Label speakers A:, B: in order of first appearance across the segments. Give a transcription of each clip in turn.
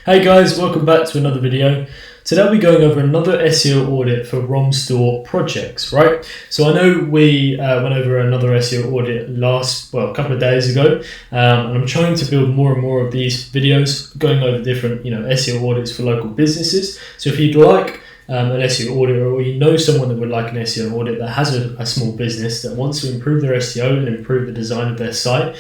A: Hey guys, welcome back to another video. Today I'll be going over another SEO audit for ROM store projects, right? So I know we went over another SEO audit a couple of days ago, and I'm trying to build more and more of these videos going over different, SEO audits for local businesses. So if you'd like an SEO audit, or you know someone that would like an SEO audit that has a small business that wants to improve their SEO and improve the design of their site,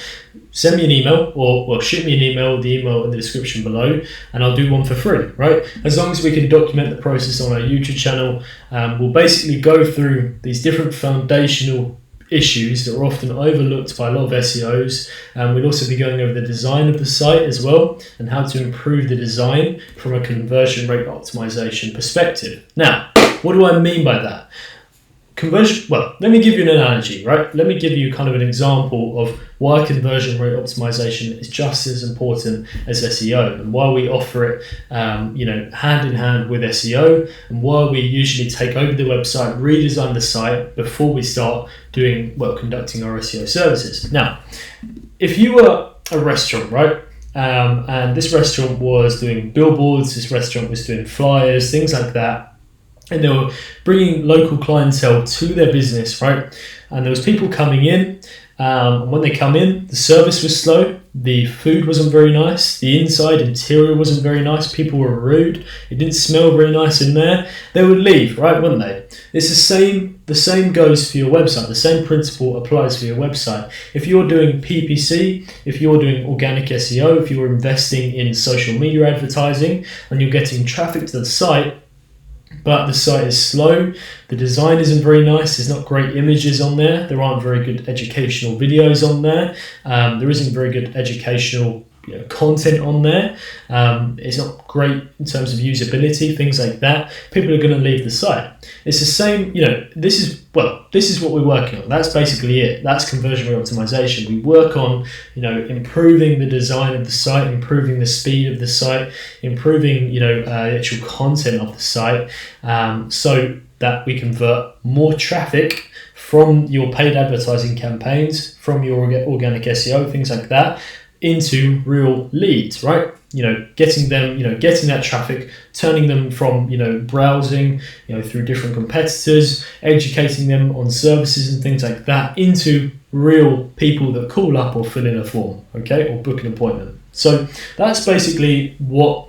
A: send me an email or shoot me an email, the email in the description below, and I'll do one for free, right? As long as we can document the process on our YouTube channel, we'll basically go through these different foundational issues that are often overlooked by a lot of SEOs. We'll also be going over the design of the site as well and how to improve the design from a conversion rate optimization perspective. Now, what do I mean by that? Let me give you an analogy, right? Let me give you kind of an example of why conversion rate optimization is just as important as SEO, and why we offer it, hand in hand with SEO, and why we usually take over the website, redesign the site before we start conducting our SEO services. Now, if you were a restaurant, right? And this restaurant was doing billboards, this restaurant was doing flyers, things like that, and they were bringing local clientele to their business, right? And there was people coming in, and when they come in, the service was slow, the food wasn't very nice, the interior wasn't very nice, people were rude, it didn't smell very nice in there. They would leave, right, wouldn't they? It's the same goes for your website. The same principle applies for your website. If you're doing PPC, if you're doing organic SEO, if you're investing in social media advertising, and you're getting traffic to the site, but the site is slow, the design isn't very nice, there's not great images on there, there aren't very good educational videos on there, there isn't very good educational content on there, it's not great in terms of usability, things like that, people are going to leave the site. It's the same, this is what we're working on. That's basically it. That's conversion rate optimization. We work on, improving the design of the site, improving the speed of the site, improving, the actual content of the site, so that we convert more traffic from your paid advertising campaigns, from your organic SEO, things like that, into real leads, right? Getting them, getting that traffic, turning them from, browsing, through different competitors, educating them on services and things like that, into real people that call up or fill in a form, okay, or book an appointment. So that's basically what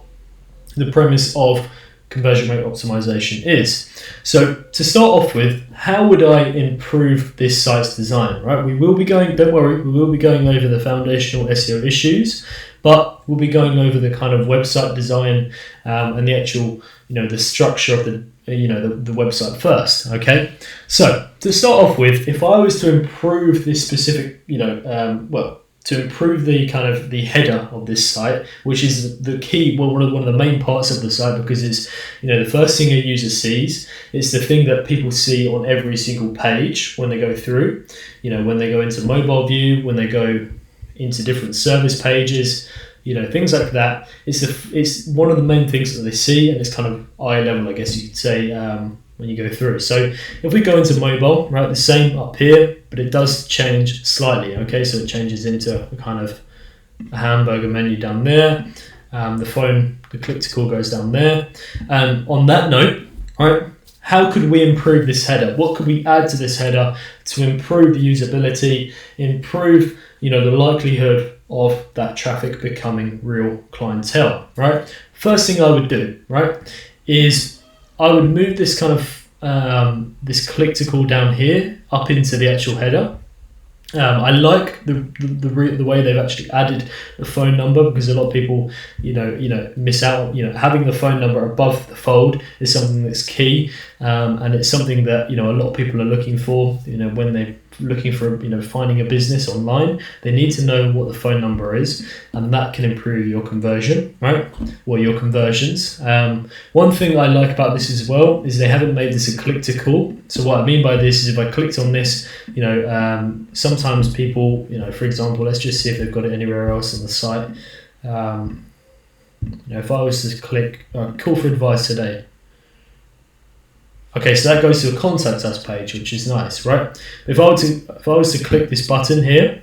A: the premise of conversion rate optimization is. So to start off with, how would I improve this site's design, right? Don't worry, we will be going over the foundational SEO issues, but we'll be going over the kind of website design and the actual, the structure of the website first, okay? So to start off with, if I was to improve this specific, to improve the kind of the header of this site, which is the key, one of the main parts of the site, because it's, the first thing a user sees. It's the thing that people see on every single page when they go through, when they go into mobile view, when they go into different service pages, things like that. It's one of the main things that they see, and it's kind of eye level, I guess you could say, when you go through. So if we go into mobile, right, the same up here, but it does change slightly, okay? So it changes into a kind of a hamburger menu down there. The click to call goes down there. And on that note, right, how could we improve this header? What could we add to this header to improve the usability, improve, the likelihood of that traffic becoming real clientele, right? First thing I would do, right, is I would move this kind of this click to call down here up into the actual header. I like the way they've actually added the phone number, because a lot of people, miss out. Having the phone number above the fold is something that's key, and it's something that a lot of people are looking for. When they're looking for finding a business online, they need to know what the phone number is, and that can improve your conversion, right? Or your conversions. One thing I like about this as well is they haven't made this a click to call. So what I mean by this is, if I clicked on this, sometimes people, for example, let's just see if they've got it anywhere else on the site. If I was to click call for advice today. Okay, so that goes to a contact us page, which is nice, right? If I was to click this button here,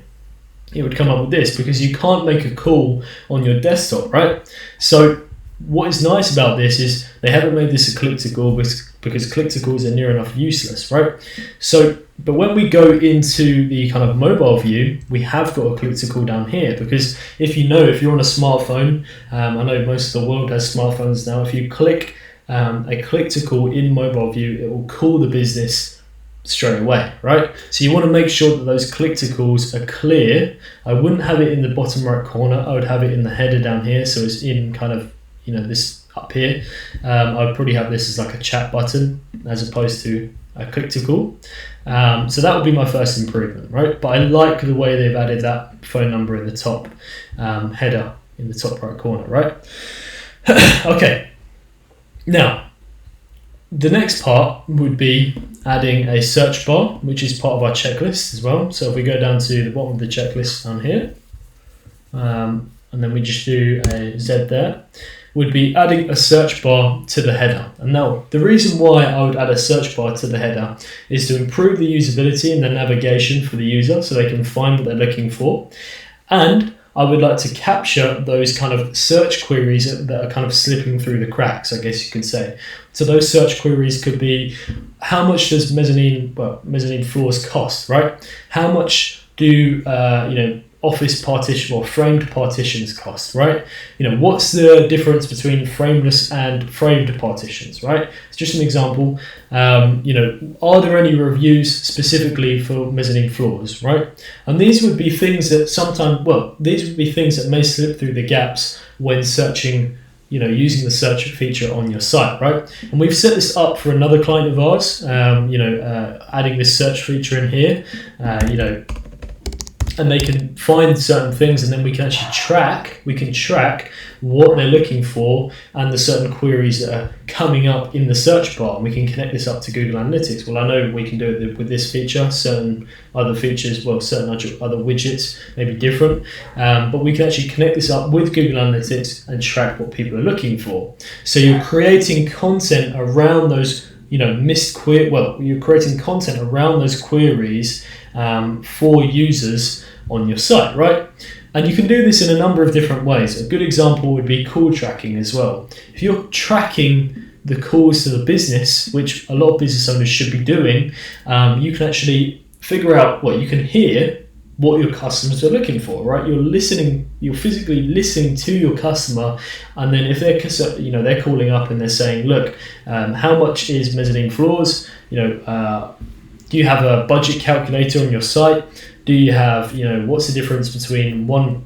A: it would come up with this, because you can't make a call on your desktop, right? So what is nice about this is they haven't made this a click-to-call because click-to-calls are near enough useless, right? So, but when we go into the kind of mobile view, we have got a click-to-call down here, because if you're on a smartphone, I know most of the world has smartphones now, if you click a click-to-call in mobile view, it will call the business straight away, right? So you want to make sure that those click-to-calls are clear. I wouldn't have it in the bottom right corner. I would have it in the header down here, so it's in kind of, this up here. I would probably have this as like a chat button as opposed to a click-to-call. So that would be my first improvement, right? But I like the way they've added that phone number in the top header in the top right corner, right? Okay. Now, the next part would be adding a search bar, which is part of our checklist as well. So if we go down to the bottom of the checklist down here, and then we just do a Z there, would be adding a search bar to the header. And now, the reason why I would add a search bar to the header is to improve the usability and the navigation for the user so they can find what they're looking for. And I would like to capture those kind of search queries that are kind of slipping through the cracks, I guess you could say. So those search queries could be, how much does mezzanine floors cost, right? How much do office partition or framed partitions cost, right? What's the difference between frameless and framed partitions, right? It's just an example. Are there any reviews specifically for mezzanine floors, right? And these would be things that these would be things that may slip through the gaps when searching, using the search feature on your site, right? And we've set this up for another client of ours, adding this search feature in here, and they can find certain things, and then we can actually track what they're looking for and the certain queries that are coming up in the search bar, and we can connect this up to Google Analytics. Well, I know we can do it with this feature. Certain other features, certain other widgets may be different, but we can actually connect this up with Google Analytics and track what people are looking for. So you're creating content around those you're creating content around those queries for users on your site, right? And you can do this in a number of different ways. A good example would be call tracking as well. If you're tracking the calls to the business, which a lot of business owners should be doing, you can actually figure out you can hear what your customers are looking for, right? You're physically listening to your customer, and then if they're calling up and they're saying, look, how much is mezzanine floors? Do you have a budget calculator on your site? Do you have, what's the difference between one,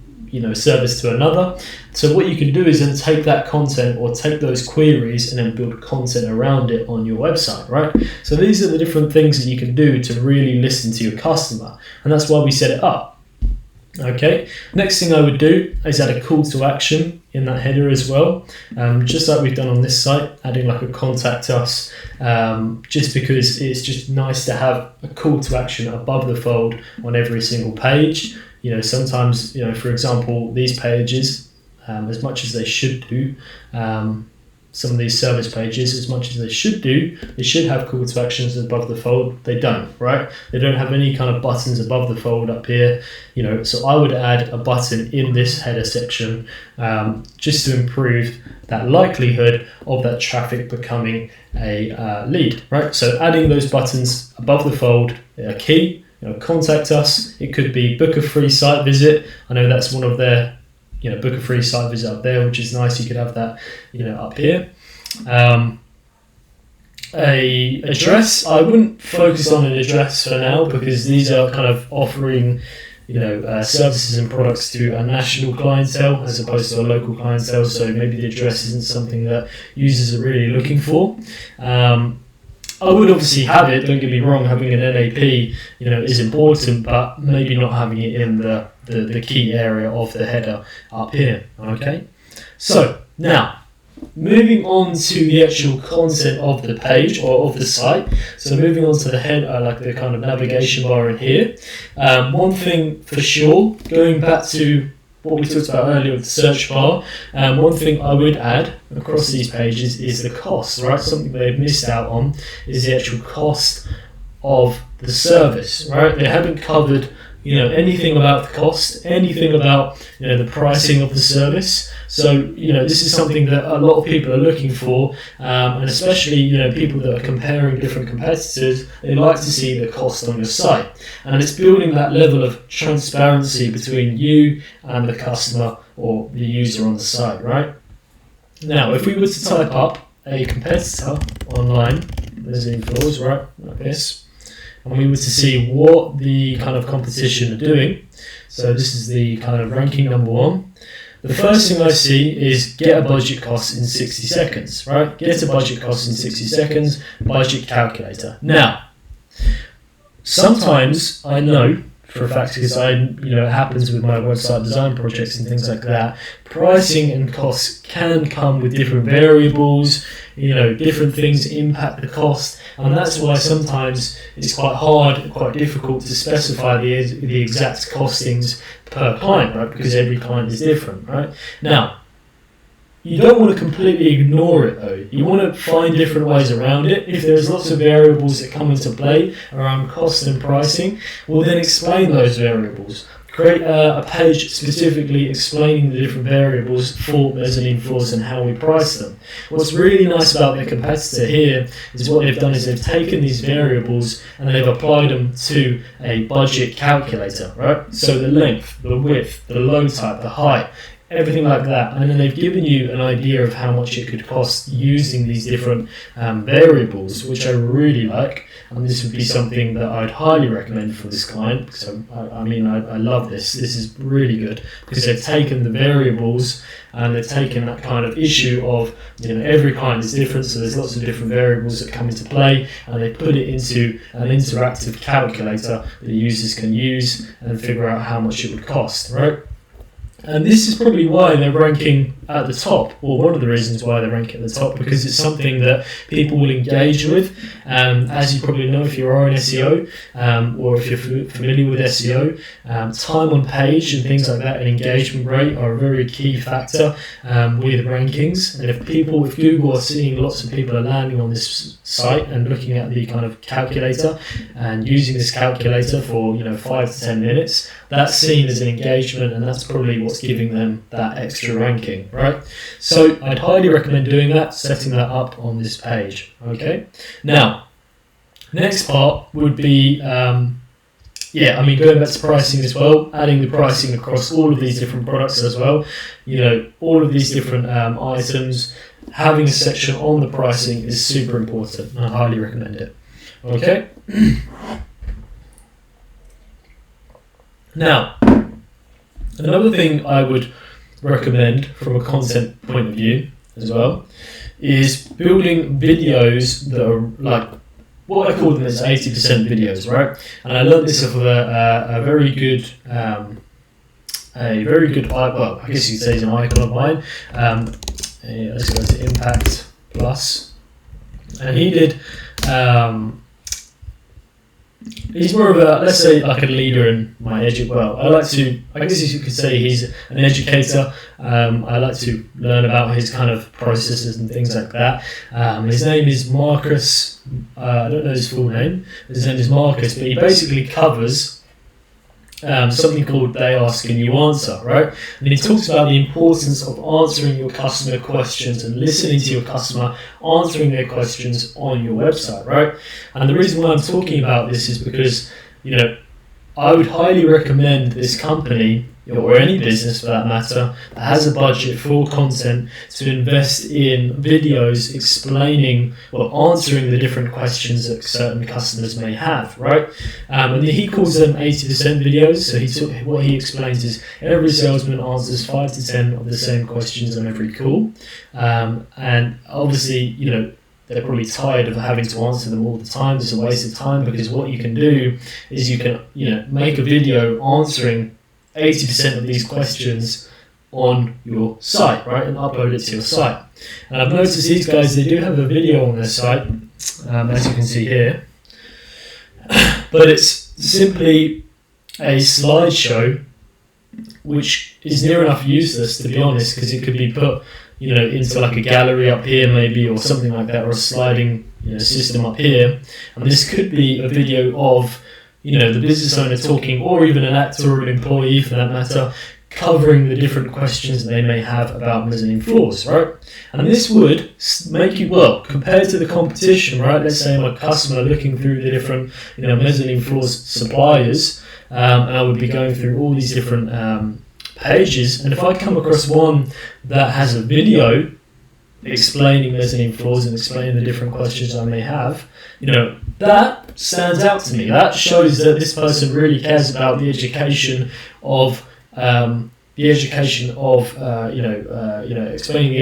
A: service to another? So what you can do is then take that content or take those queries and then build content around it on your website, right? So these are the different things that you can do to really listen to your customer. And that's why we set it up. Okay, next thing I would do is add a call to action in that header as well, just like we've done on this site, adding like a contact us, just because it's just nice to have a call to action above the fold on every single page. Sometimes, for example, these pages, as much as they should do, some of these service pages, as much as they should have call to actions above the fold. They don't, right? They don't have any kind of buttons above the fold up here, so I would add a button in this header section, just to improve that likelihood of that traffic becoming a lead, right? So adding those buttons above the fold are key. Contact us. It could be book a free site visit. I know that's one of their book a free site visit up there, which is nice. You could have that, up here. A address, I wouldn't focus on an address for now, because these are kind of offering, services and products to a national clientele as opposed to a local clientele. So maybe the address isn't something that users are really looking for. I would obviously have it, don't get me wrong, having an NAP, is important, but maybe not having it in the key area of the header up here, okay? So, now, moving on to the actual content of the page or of the site. So moving on to the header, like the kind of navigation bar in here. One thing for sure, going back to what we talked about earlier with the search bar, one thing I would add across these pages is the cost, right? Something they've missed out on is the actual cost of the service, right? They haven't covered anything about the cost, anything about the pricing of the service. So, this is something that a lot of people are looking for, and especially, people that are comparing different competitors, they like to see the cost on your site. And it's building that level of transparency between you and the customer or the user on the site, right? Now, if we were to type up a competitor online, there's inflows, right, like this, and we were to see what the kind of competition are doing. So this is the kind of ranking number one. The first thing I see is get a budget cost in 60 seconds, right? Get a budget cost in 60 seconds, budget calculator. Now, sometimes I know for a fact, because it happens with my website design projects and things like that, pricing and costs can come with different variables, different things impact the cost, and that's why sometimes it's quite hard, quite difficult to specify the exact costings per client, right? Because every client is different, right? Now, you don't want to completely ignore it though. You want to find different ways around it. If there's lots of variables that come into play around cost and pricing, well then explain those variables. Create a page specifically explaining the different variables for mezzanine floors and how we price them. What's really nice about their competitor here is what they've done is they've taken these variables and they've applied them to a budget calculator, right? So the length, the width, the load type, the height, everything like that, and then they've given you an idea of how much it could cost using these different variables, which I really like, and this would be something that I'd highly recommend for this client. So I love this. This is really good because they've taken the variables and they've taken that kind of issue of every client is different, so there's lots of different variables that come into play, and they put it into an interactive calculator that users can use and figure out how much it would cost, right? And this is probably why they're ranking at the top, or one of the reasons why they're ranking at the top, because it's something that people will engage with. As you probably know, if you're in SEO, or if you're familiar with SEO, time on page and things like that and engagement rate are a very key factor with rankings. And if Google are seeing lots of people are landing on this site and looking at the kind of calculator and using this calculator for 5 to 10 minutes, that's seen as an engagement, and that's probably what's giving them that extra ranking, right? So I'd highly recommend doing that, setting that up on this page. Okay. Now, next part would be going back to pricing as well, adding the pricing across all of these different products as well. All of these different items, having a section on the pricing is super important. I highly recommend it. Okay. Now, another thing I would recommend from a content point of view as well is building videos that are like what I call them is 80% videos, right? And I learned this off of a very good well, I guess you could say it's an icon of mine. Let's go to Impact Plus, and he did. He's more of a, let's say, like a leader in my I guess you could say he's an educator. I like to learn about his kind of processes and things like that. His name is Marcus. I don't know his full name. His name is Marcus, but he basically covers something called They Ask and You Answer, right? And he talks about the importance of answering your customer questions and listening to your customer, answering their questions on your website, right? And the reason why I'm talking about this is because, I would highly recommend this company, or any business for that matter, that has a budget for content to invest in videos explaining or answering the different questions that certain customers may have, right? And he calls them 80% videos. So what he explains is every salesman answers 5 to 10 of the same questions on every call. And obviously, they're probably tired of having to answer them all the time. It's a waste of time, because what you can do is you can, make a video answering 80% of these questions on your site, right, and upload it to your site. And I've noticed these guys, they do have a video on their site, as you can see here, but it's simply a slideshow, which is near enough useless, to be honest, because it could be put into like a gallery up here maybe, or something like that, or a sliding system up here. And this could be a video of the business owner talking, or even an actor or an employee for that matter, covering the different questions they may have about mezzanine floors, right? And this would make you, well, compared to the competition, right? Let's say I'm a customer looking through the different, mezzanine floors suppliers, and I would be going through all these different pages, and if I come across one that has a video explaining mezzanine floors and explaining the different questions I may have, that stands out to me. That shows that this person really cares about the education of explaining the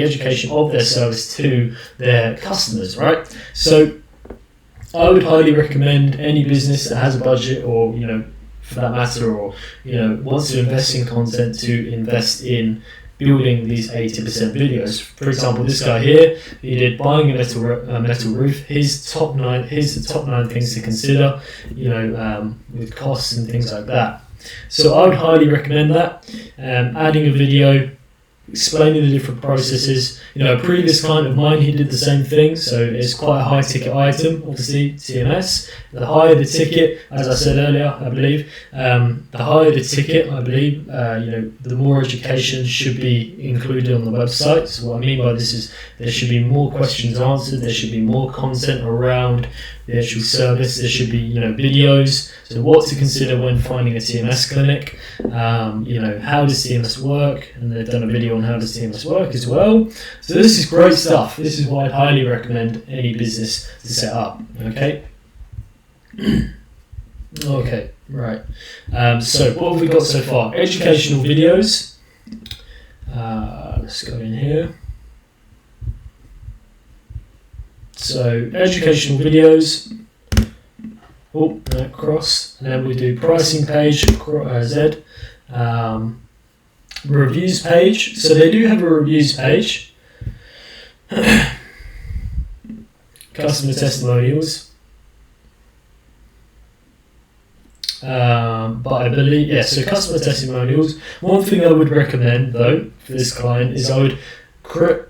A: education of their service to their customers, right? So I would highly recommend any business that has a budget, or for that matter, or wants to invest in content, to invest in building these 80% videos. For example, this guy here, he did buying a metal roof. Here's the top 9 things to consider, with costs and things like that. So I would highly recommend that. Adding a video, explaining the different processes. A previous client of mine, he did the same thing, so it's quite a high ticket item, obviously, TMS. The higher the ticket, as I said earlier, I believe, the more education should be included on the website. So what I mean by this is there should be more questions answered, there should be more content around the actual service, there should be, videos. So what to consider when finding a TMS clinic, how does TMS work, and they've done a video on how does TMS work as well. So this is great stuff. This is what I'd highly recommend any business to set up, okay? Okay, right. So what have we got so far? Educational videos. Let's go in here. So educational videos. Oh, no, cross. And then we do pricing page, Z. Reviews page. So they do have a reviews page. Customer testimonials. But I believe, so customer testimonials. One thing I would recommend, though, for this client is I would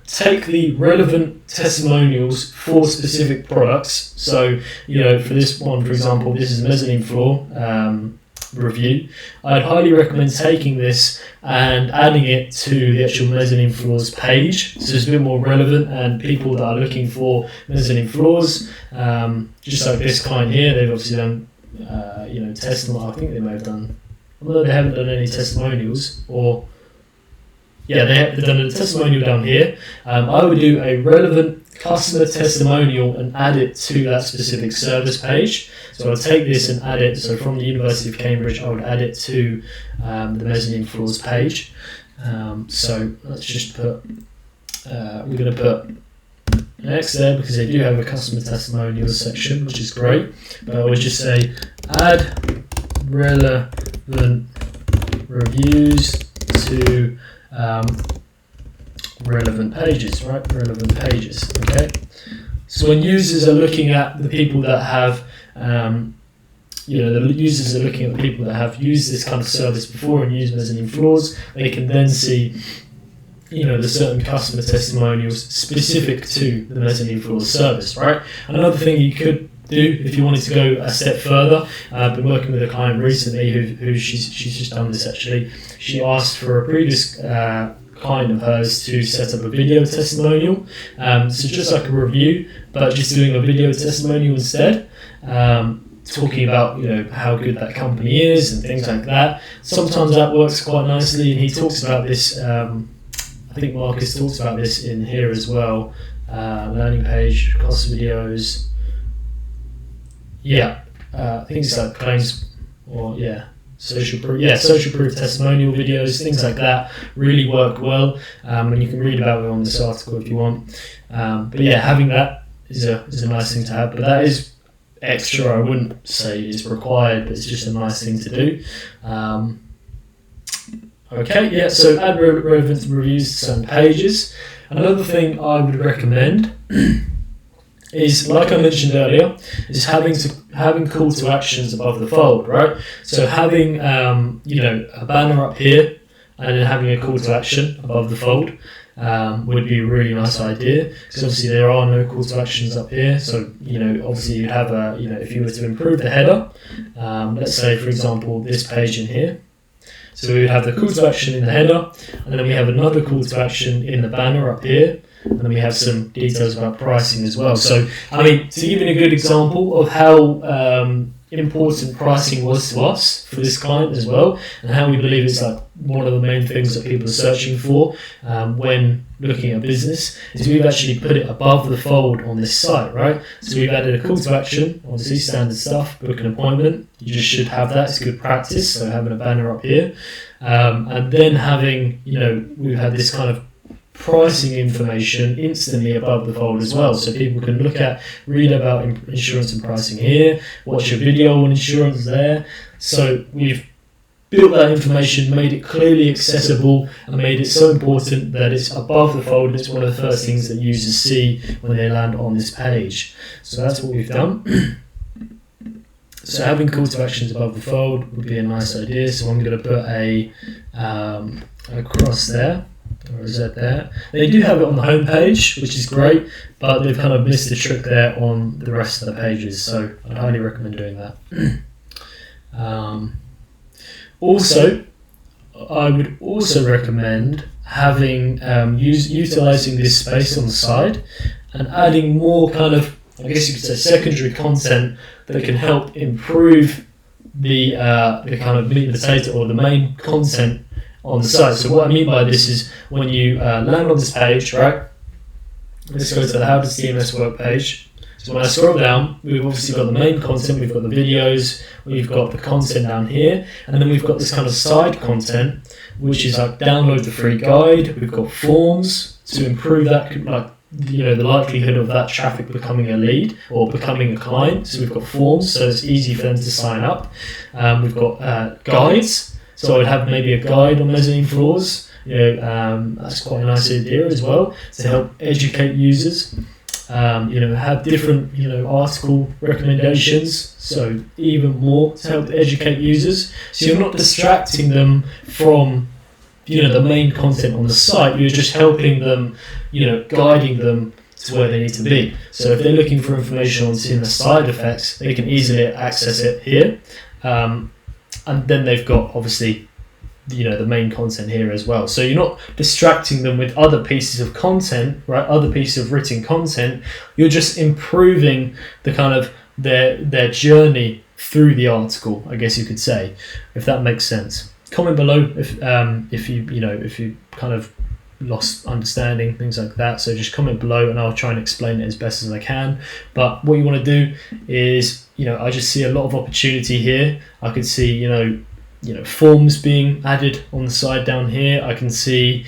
A: take the relevant testimonials for specific products. So, for this one, for example, this is mezzanine floor review. I'd highly recommend taking this and adding it to the actual mezzanine floors page, so it's a bit more relevant, and people that are looking for mezzanine floors, just like this client here, they've obviously done testimonial. I think they may have done, although they haven't done any testimonials, or they've done a testimonial down here. I would do a relevant customer testimonial and add it to that specific service page. So I'll take this and add it. So from the University of Cambridge, I would add it to the mezzanine floors page. So let's just put, we're going to put an X there because they do have a customer testimonials section, which is great. But I would just say add relevant reviews to relevant pages, right? Relevant pages, okay? So when users are looking at the people that have, the users are looking at the people that have used this kind of service before and used mezzanine floors, they can then see, the certain customer testimonials specific to the mezzanine floors service, right? Another thing you could do if you wanted to go a step further, I've been working with a client recently who she's just done this actually. She asked for a previous client of hers to set up a video testimonial, so just like a review, but just doing a video testimonial instead, talking about how good that company is and things like that. Sometimes that works quite nicely, and he talks about this. I think Marcus talks about this in here as well. Landing page, cost videos. Things like claims, or social proof testimonial videos, things like that really work well, and you can read about it on this article if you want. Having that is a nice thing to have, but that is extra. I wouldn't say it's required, but it's just a nice thing to do. So add relevant reviews to certain pages. Another thing I would recommend is, like I mentioned earlier, is having call to actions above the fold, right? So having a banner up here and then having a call to action above the fold would be a really nice idea, because obviously there are no call to actions up here. So obviously you'd have if you were to improve the header, let's say for example this page in here, So we would have the call to action in the header, and then we have another call to action in the banner up here, and then we have some details about pricing as well. So, I mean, to give you a good example of how important pricing was to us for this client as well, and how we believe it's like one of the main things that people are searching for when looking at business, is we've actually put it above the fold on this site, right? So we've added a call to action, obviously standard stuff, book an appointment. You just should have that. It's good practice. So having a banner up here, and then having, we've had this kind of pricing information instantly above the fold as well, so people can read about insurance and pricing here, watch a video on insurance there. So we've built that information, made it clearly accessible, and made it so important that it's above the fold, and it's one of the first things that users see when they land on this page. So that's what we've done. So having call to actions above the fold would be a nice idea. So I'm going to put a cross there, or a Z there. They do have it on the home page, which is great, but they've kind of missed the trick there on the rest of the pages. So I'd highly recommend doing that. Also, I would also recommend having utilizing this space on the side and adding more kind of, I guess you could say, secondary content that can help improve the kind of meat and potato, or the main content on the site. So what I mean by this is, when you land on this page, right? Let's go to the How Does TMS Work page. So when I scroll down, we've obviously got the main content, we've got the videos, we've got the content down here, and then we've got this kind of side content, which is like download the free guide. We've got forms to improve that, like, the likelihood of that traffic becoming a lead or becoming a client. So we've got forms, so it's easy for them to sign up. We've got guides. So I'd have maybe a guide on mezzanine floors. That's quite a nice idea as well, to help educate users. Have different, article recommendations, so even more to help educate users. So you're not distracting them from, the main content on the site. You're just helping them, guiding them to where they need to be. So if they're looking for information on TMS side effects, they can easily access it here. And then they've got, obviously, the main content here as well. So you're not distracting them with other pieces of content, right? Other pieces of written content. You're just improving the kind of their journey through the article, I guess you could say, if that makes sense. Comment below if you kind of lost understanding, things like that. So just comment below, and I'll try and explain it as best as I can. But what you want to do is, I just see a lot of opportunity here. I could see, forms being added on the side down here. I can see,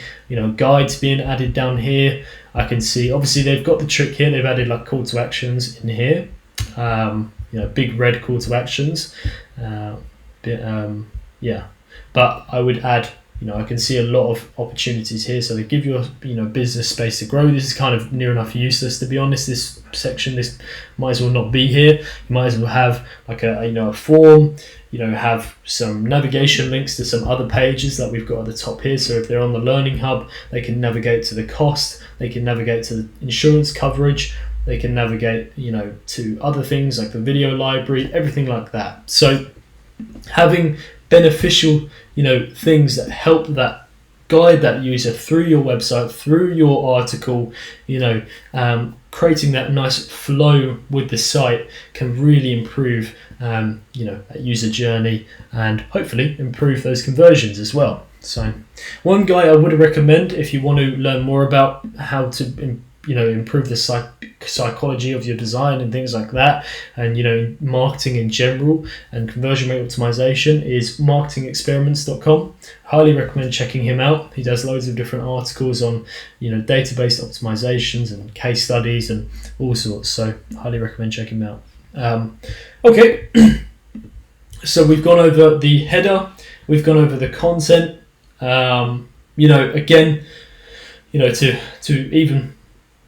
A: guides being added down here. I can see, obviously, they've got the trick here. They've added like call to actions in here. Big red call to actions. But I would add, I can see a lot of opportunities here. So they give you a business space to grow. This is kind of near enough useless, to be honest. This section, this might as well not be here. You might as well have like a form, have some navigation links to some other pages that we've got at the top here. So if they're on the Learning Hub, they can navigate to the cost, they can navigate to the insurance coverage, they can navigate, to other things like the video library, everything like that. So having beneficial, things that help that guide that user through your website, through your article, creating that nice flow with the site can really improve, that user journey, and hopefully improve those conversions as well. So one guy I would recommend, if you want to learn more about how to improve the psychology of your design and things like that, and marketing in general and conversion rate optimization, is marketingexperiments.com. Highly recommend checking him out. He does loads of different articles on database optimizations and case studies and all sorts, so highly recommend checking him out. Okay, so we've gone over the header, we've gone over the content. Again, to even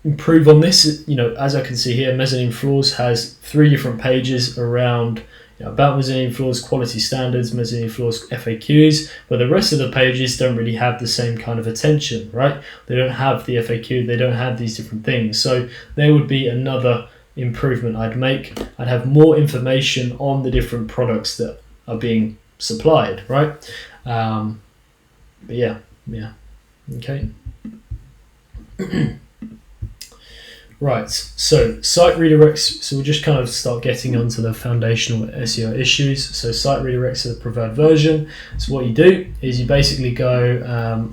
A: improve on this, as I can see here, Mezzanine Floors has 3 different pages around about mezzanine floors, quality standards, mezzanine floors FAQs, but the rest of the pages don't really have the same kind of attention, right? They don't have the FAQ, they don't have these different things. So there would be another improvement I'd make. I'd have more information on the different products that are being supplied, right? But yeah, okay. Right, so site redirects, so we'll just kind of start getting onto the foundational SEO issues. So site redirects are the preferred version. So what you do is you basically go,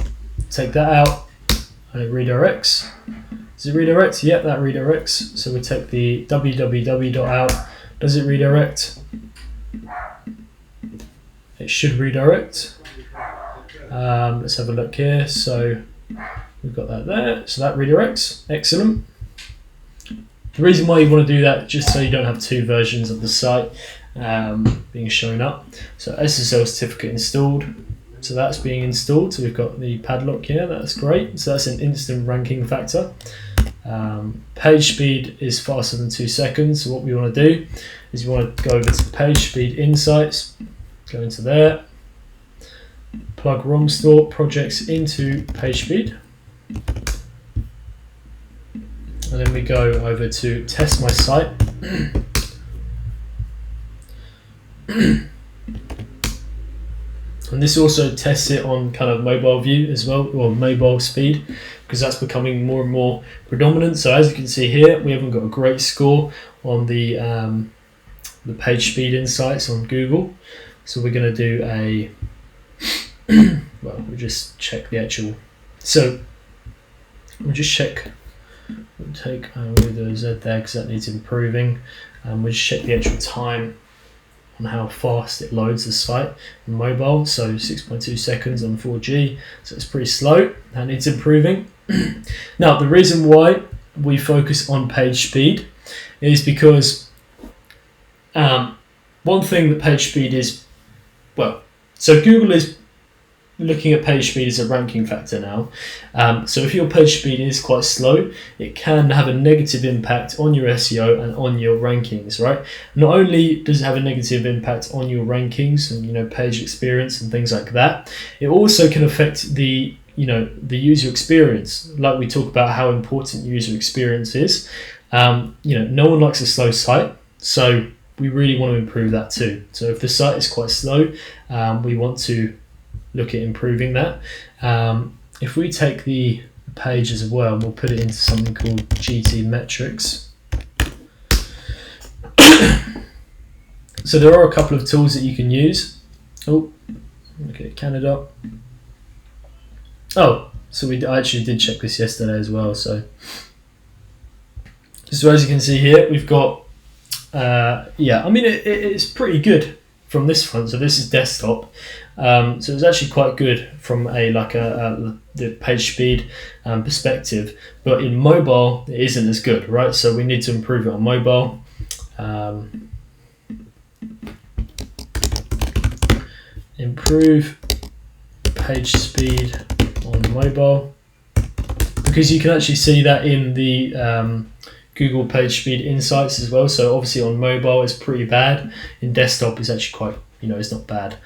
A: take that out, and it redirects. Does it redirect? Yep, that redirects. So we take the www out. Does it redirect? It should redirect. Let's have a look here. So we've got that there. So that redirects. Excellent. The reason why you want to do that, just so you don't have two versions of the site being shown up. So SSL certificate installed. So that's being installed. So we've got the padlock here. That's great. So that's an instant ranking factor. Page speed is faster than 2 seconds. So what we want to do is you want to go over to page speed insights, go into there, plug ROM store projects into page speed, and then we go over to test my site. And this also tests it on kind of mobile view as well, or mobile speed, because that's becoming more and more predominant. So as you can see here, we haven't got a great score on the page speed insights on Google. So we're going to do a, well, we'll just check the actual, so we'll just check, we'll take the Z there because that needs improving. We'll just check the actual time on how fast it loads the site on mobile. So 6.2 seconds on 4G, so it's pretty slow and it's improving. Now the reason why we focus on page speed is because one thing that page speed is, well, so Google is looking at page speed as a ranking factor now. So if your page speed is quite slow, it can have a negative impact on your SEO and on your rankings, right? Not only does it have a negative impact on your rankings and page experience and things like that, it also can affect the the user experience. Like we talk about how important user experience is. No one likes a slow site, so we really want to improve that too. So if the site is quite slow, we want to look at improving that. If we take the page as well, we'll put it into something called GT metrics. So there are a couple of tools that you can use. Oh, okay, Canada. Oh, so I actually did check this yesterday as well. So as you can see here, we've got, it's pretty good from this front. So this is desktop. So it's actually quite good from the page speed perspective, but in mobile it isn't as good, right? So we need to improve it on mobile. Improve page speed on mobile, because you can actually see that in the Google page speed insights as well. So obviously on mobile it's pretty bad. In desktop it's actually quite, it's not bad.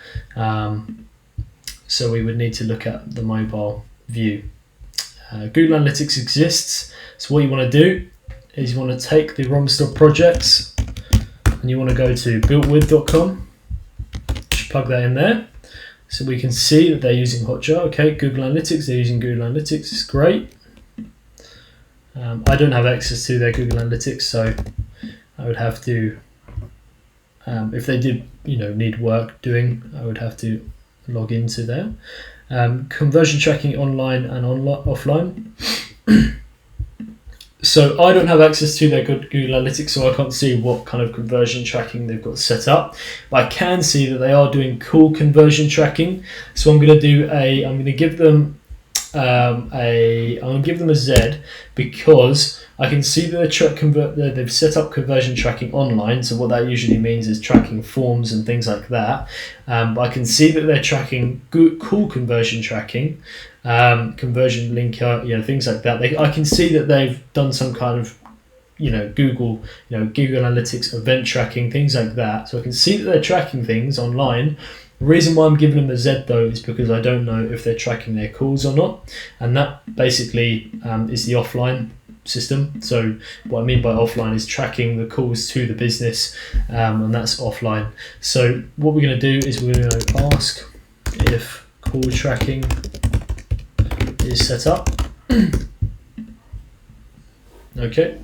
A: So we would need to look at the mobile view. Google Analytics exists. So what you want to do is you want to take the ROM store projects and you want to go to builtwith.com. Just plug that in there. So we can see that they're using Hotjar. Okay, Google Analytics, they're using Google Analytics, it's great. I don't have access to their Google Analytics, so I would have to, if they did, need work doing, I would have to log into there. Conversion tracking online and offline. So I don't have access to their Google Analytics, so I can't see what kind of conversion tracking they've got set up. But I can see that they are doing cool conversion tracking. So I'm going to give them a Z, because I can see that they've set up conversion tracking online. So what that usually means is tracking forms and things like that. But I can see that they're tracking cool conversion tracking, conversion linker, things like that. I can see that they've done some kind of, Google Analytics event tracking, things like that. So I can see that they're tracking things online. The reason why I'm giving them a Z though is because I don't know if they're tracking their calls or not, and that basically is the offline system. So what I mean by offline is tracking the calls to the business, and that's offline. So what we're going to do is we're going to ask if call tracking is set up. Okay.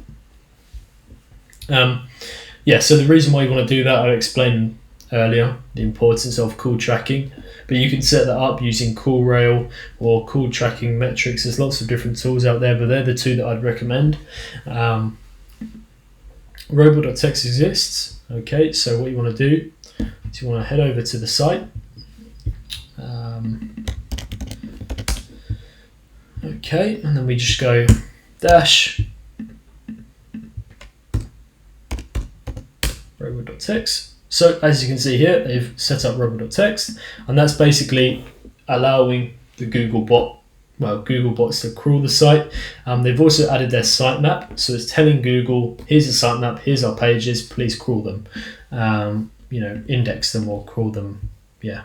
A: So the reason why you want to do that, I explained earlier, the importance of call tracking, but you can set that up using CallRail or call tracking metrics. There's lots of different tools out there, but they're the two that I'd recommend. Robot.txt exists. Okay, so what you want to do is you want to head over to the site. Okay, and then we just go dash robot.txt. So as you can see here, they've set up robot.txt, and that's basically allowing the Google bots to crawl the site. They've also added their sitemap, so it's telling Google, here's a sitemap, here's our pages, please crawl them. Index them or crawl them. Yeah.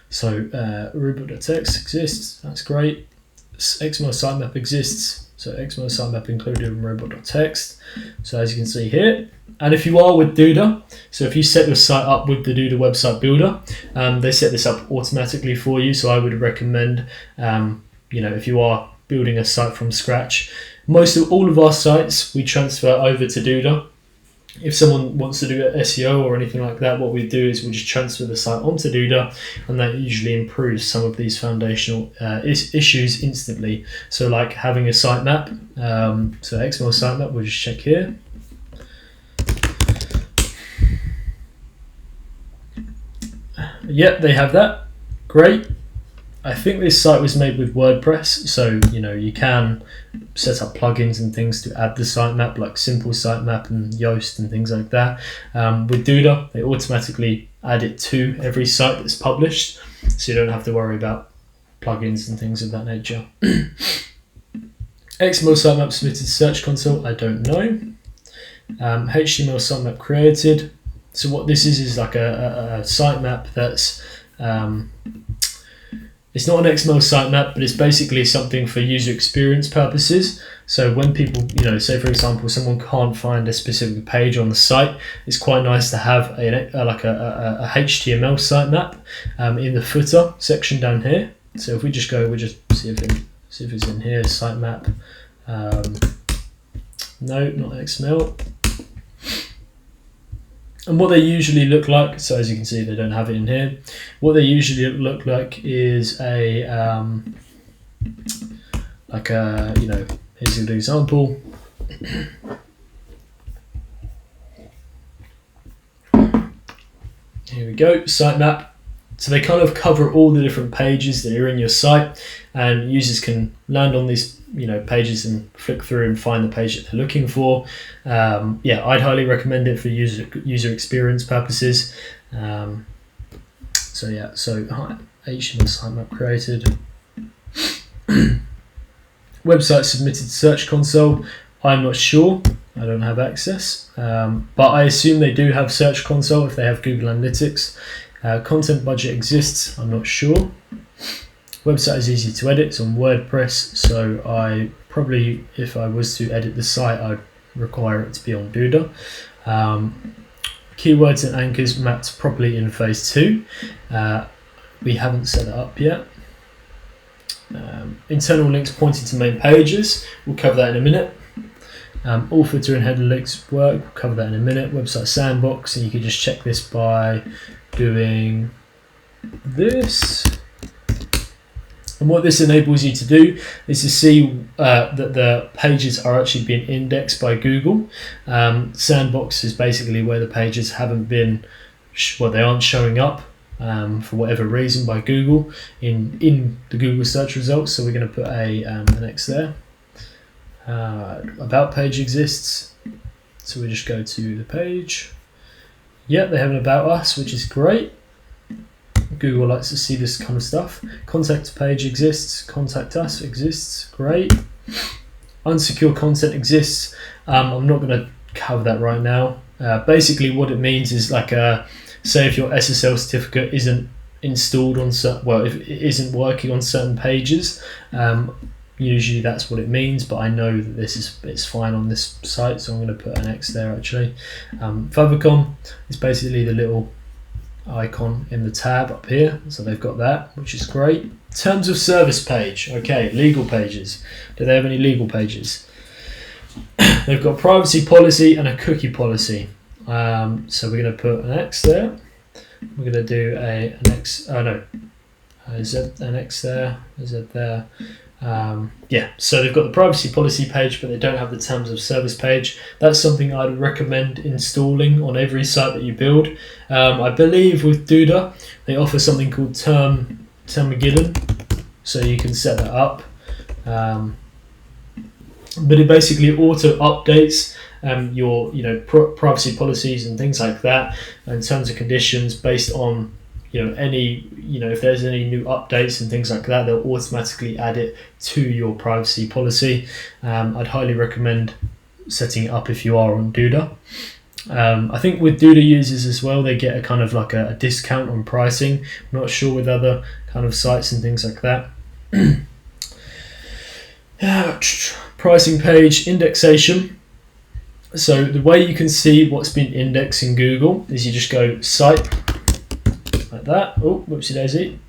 A: So robot.txt exists, that's great. XML sitemap exists, so XML sitemap included in robot.txt. So as you can see here, and if you are with Duda, so if you set your site up with the Duda website builder, they set this up automatically for you. So I would recommend, if you are building a site from scratch, all of our sites we transfer over to Duda. If someone wants to do SEO or anything like that, what we do is we just transfer the site onto Duda, and that usually improves some of these foundational issues instantly. So like having a sitemap, so XML sitemap, we'll just check here. Yep, they have that. Great. I think this site was made with WordPress, so you can set up plugins and things to add the sitemap, like Simple Sitemap and Yoast and things like that. With Duda, they automatically add it to every site that's published, so you don't have to worry about plugins and things of that nature. XML sitemap submitted to Search Console, I don't know. HTML sitemap created. So what this is like a sitemap that's it's not an XML sitemap, but it's basically something for user experience purposes. So when people, say for example, someone can't find a specific page on the site, it's quite nice to have a HTML sitemap in the footer section down here. So if we just go, we'll just see if it's in here, sitemap. No, not XML. And what they usually look like, so as you can see, they don't have it in here. What they usually look like is here's an example. Here we go, sitemap. So they kind of cover all the different pages that are in your site, and users can land on these pages and flick through and find the page that they're looking for. I'd highly recommend it for user experience purposes. So HTML sitemap created. Website submitted to Search Console. I'm not sure, I don't have access, but I assume they do have Search Console if they have Google Analytics. Content budget exists, I'm not sure. Website is easy to edit, it's on WordPress, so I probably, if I was to edit the site, I'd require it to be on Duda. Keywords and anchors mapped properly in phase 2. We haven't set it up yet. Internal links pointing to main pages, we'll cover that in a minute. All footer and header links work, we'll cover that in a minute. Website sandbox, and you can just check this by doing this. And what this enables you to do is to see that the pages are actually being indexed by Google. Sandbox is basically where the pages haven't been, they aren't showing up for whatever reason by Google in the Google search results. So we're going to put an X there. About page exists. So we just go to the page. Yep, they have an about us, which is great. Google likes to see this kind of stuff. Contact page exists. Contact us exists. Great. Unsecure content exists. I'm not going to cover that right now. Basically, what it means is say if your SSL certificate isn't installed on if it isn't working on certain pages, Usually that's what it means, but I know that it's fine on this site, so I'm going to put an X there actually. Favicon is basically the little icon in the tab up here, so they've got that, which is great. Terms of service page, okay, legal pages. Do they have any legal pages? They've got privacy policy and a cookie policy. So we're going to put an X there. We're going to do an X, oh no, is it an X there? Is it there? Yeah, so they've got the privacy policy page, but they don't have the terms of service page. That's something I'd recommend installing on every site that you build. I believe with Duda, they offer something called Termageddon, so you can set that up. But it basically auto updates your privacy policies and things like that, and terms and conditions based on if there's any new updates and things like that, they'll automatically add it to your privacy policy. I'd highly recommend setting it up if you are on Duda. I think with Duda users as well, they get a kind of like a discount on pricing. I'm not sure with other kind of sites and things like that. Pricing page, indexation. So the way you can see what's been indexed in Google is you just go site, like that. Oh, whoopsie daisy,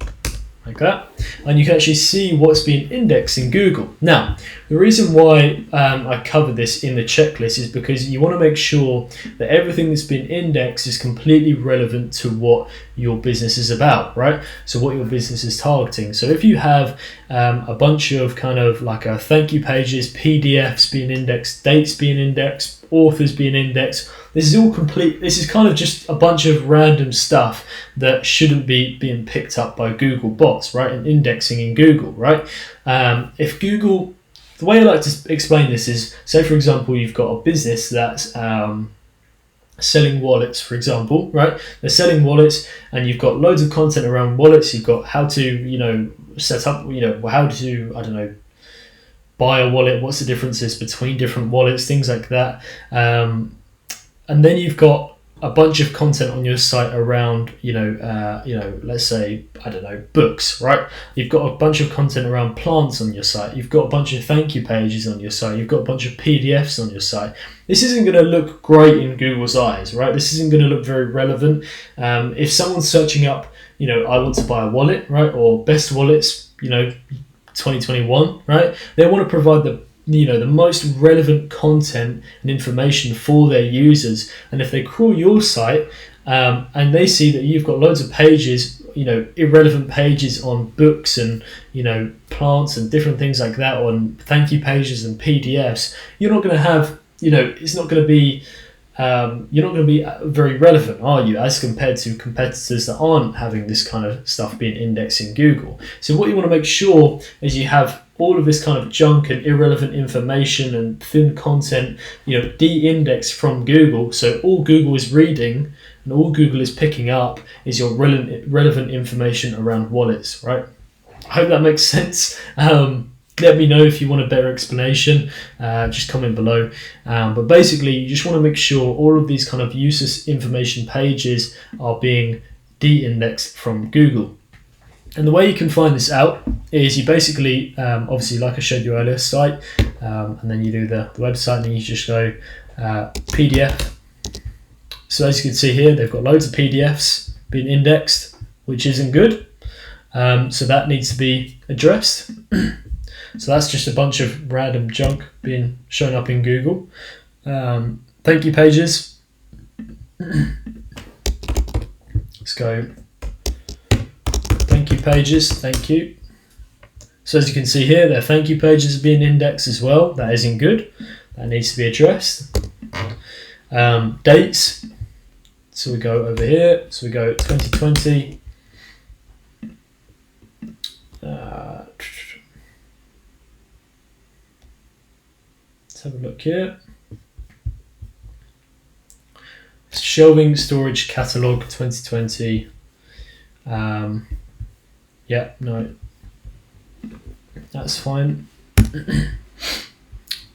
A: like that. And you can actually see what's been indexed in Google. Now, the reason why I covered this in the checklist is because you want to make sure that everything that's been indexed is completely relevant to what your business is about, right? So what your business is targeting. So if you have a bunch of kind of like thank you pages, PDFs being indexed, dates being indexed, authors being indexed, this is all complete. This is kind of just a bunch of random stuff that shouldn't be being picked up by Google bots, right? And indexing in Google, right? If Google, the way I like to explain this is, say for example, you've got a business that's selling wallets, for example, right? They're selling wallets, and you've got loads of content around wallets. You've got how to, set up, how to, I don't know, buy a wallet, what's the differences between different wallets, things like that. And then you've got a bunch of content on your site around, let's say, I don't know, books, right? You've got a bunch of content around plants on your site. You've got a bunch of thank you pages on your site. You've got a bunch of PDFs on your site. This isn't going to look great in Google's eyes, right? This isn't going to look very relevant. If someone's searching up, I want to buy a wallet, right? Or best wallets, 2021, right? They want to provide the most relevant content and information for their users. And if they crawl your site and they see that you've got loads of pages, irrelevant pages on books and plants and different things like that, on thank you pages and PDFs, you're not going to have, it's not going to be you're not going to be very relevant, are you, as compared to competitors that aren't having this kind of stuff being indexed in Google. So what you want to make sure is you have all of this kind of junk and irrelevant information and thin content, de-indexed from Google. So all Google is reading and all Google is picking up is your relevant information around wallets, right? I hope that makes sense. Let me know if you want a better explanation, just comment below. But basically, you just want to make sure all of these kind of useless information pages are being de-indexed from Google. And the way you can find this out is you basically, obviously, like I showed you earlier, site, and then you do the website, and then you just go PDF. So as you can see here, they've got loads of PDFs being indexed, which isn't good. So that needs to be addressed. So that's just a bunch of random junk being shown up in Google. Thank you pages. Let's go. Thank you pages, thank you. So as you can see here, their thank you pages are being indexed as well. That isn't good. That needs to be addressed. Dates. So we go over here. So we go 2020. Let's have a look here. Shelving storage catalog 2020. Yeah, no, that's fine.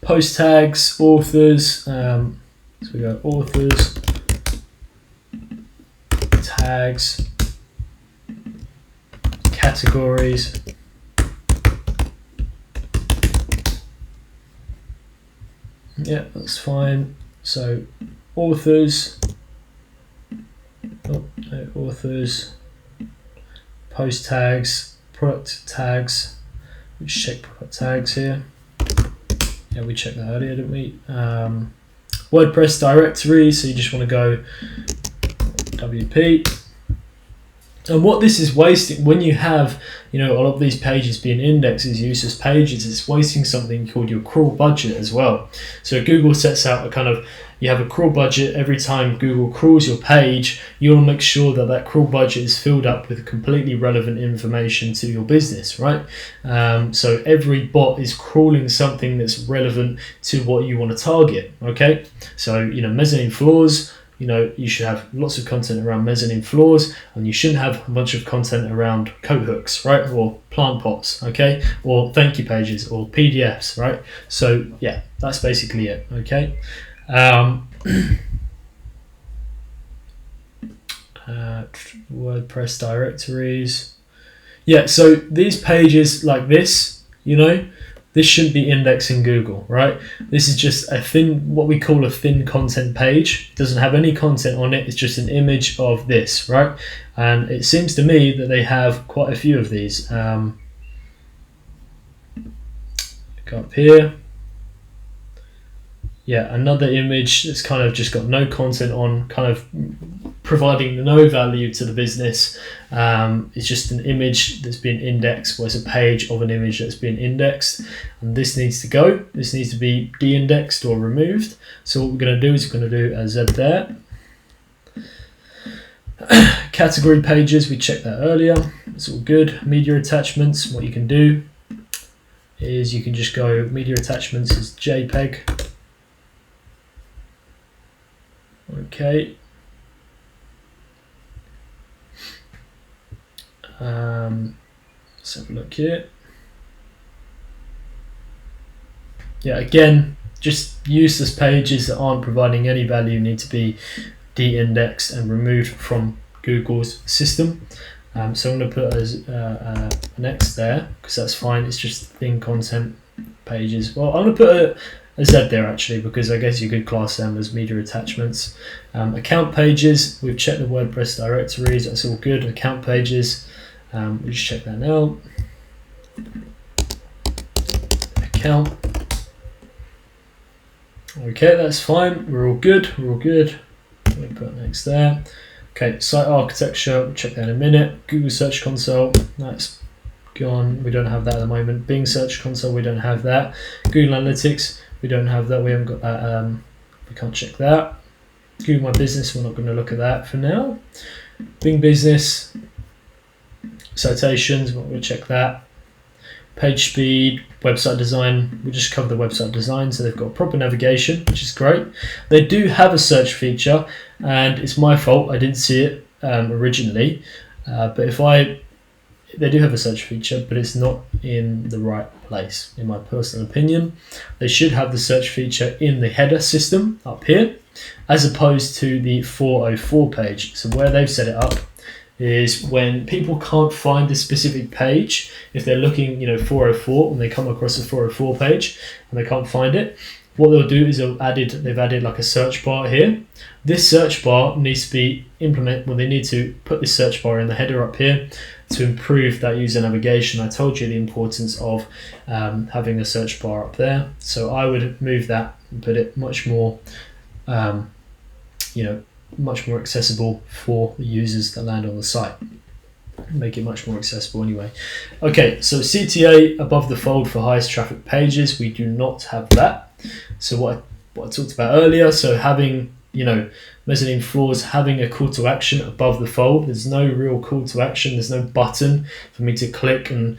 A: Post tags, authors. So we go authors, tags, categories, Yeah, that's fine. So authors, authors, post tags, product tags. Let's check product tags here. Yeah, we checked that earlier, didn't we? WordPress directory, so you just want to go WP. And what this is wasting, when you have, a lot of these pages being indexed as useless pages, it's wasting something called your crawl budget as well. So Google sets out a kind of, you have a crawl budget. Every time Google crawls your page, you want to make sure that that crawl budget is filled up with completely relevant information to your business, right? So every bot is crawling something that's relevant to what you want to target, okay? So, mezzanine floors, you should have lots of content around mezzanine floors, and you shouldn't have a bunch of content around coat hooks, right? Or plant pots, okay? Or thank you pages or PDFs, right? So yeah, that's basically it, okay? WordPress directories. Yeah, so these pages like this, this shouldn't be indexed in Google, right? This is just a thin, what we call a thin content page. It doesn't have any content on it. It's just an image of this, right? And it seems to me that they have quite a few of these. Go up here. Yeah, another image that's kind of just got no content on, kind of providing no value to the business. It's just an image that's been indexed, whereas a page of an image that's been indexed. And this needs to go. This needs to be de-indexed or removed. So what we're going to do is we're going to do a Z there. Category pages, we checked that earlier. It's all good. Media attachments, what you can do is you can just go media attachments as JPEG. Okay. Let's have a look here. Yeah, again, just useless pages that aren't providing any value need to be de-indexed and removed from Google's system. So I'm going to put an X there because that's fine. It's just thin content pages. Well, I'm going to put a Z there actually, because I guess you could class them as media attachments. Account pages, we've checked the WordPress directories, that's all good. Account pages, we just check that now. Account. Okay, that's fine. We're all good. We're all good. Let me put next there. Okay, site architecture, we'll check that in a minute. Google Search Console, that's gone. We don't have that at the moment. Bing Search Console, we don't have that. Google Analytics, we don't have that. We haven't got that. We can't check that. Google My Business, we're not going to look at that for now. Bing Business, citations, we'll check that. Page speed, website design, we just cover the website design, so they've got proper navigation, which is great. They do have a search feature, and it's my fault I didn't see it originally, but they do have a search feature, but it's not in the right place, in my personal opinion. They should have the search feature in the header system up here, as opposed to the 404 page. So where they've set it up is when people can't find a specific page, if they're looking, 404, when they come across a 404 page and they can't find it, what they'll do is they've added like a search bar here. This search bar needs to be implemented, well, they need to put this search bar in the header up here to improve that user navigation. I told you the importance of having a search bar up there. So I would move that and put it much more, much more accessible for the users that land on the site. Make it much more accessible anyway. Okay, so CTA above the fold for highest traffic pages, we do not have that. So what I talked about earlier, so having, mezzanine floors, having a call to action above the fold. There's no real call to action. There's no button for me to click and,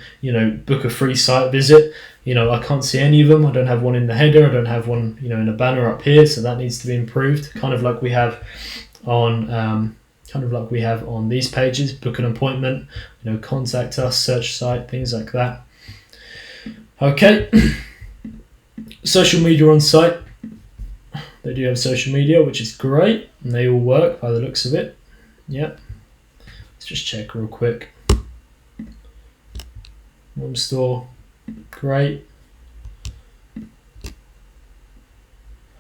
A: book a free site visit. I can't see any of them. I don't have one in the header. I don't have one, in a banner up here. So that needs to be improved, kind of like we have on these pages. Book an appointment, contact us, search site, things like that. Okay. Social media on site. They do have social media, which is great, and they all work by the looks of it. Yeah. Let's just check real quick. Home store, great.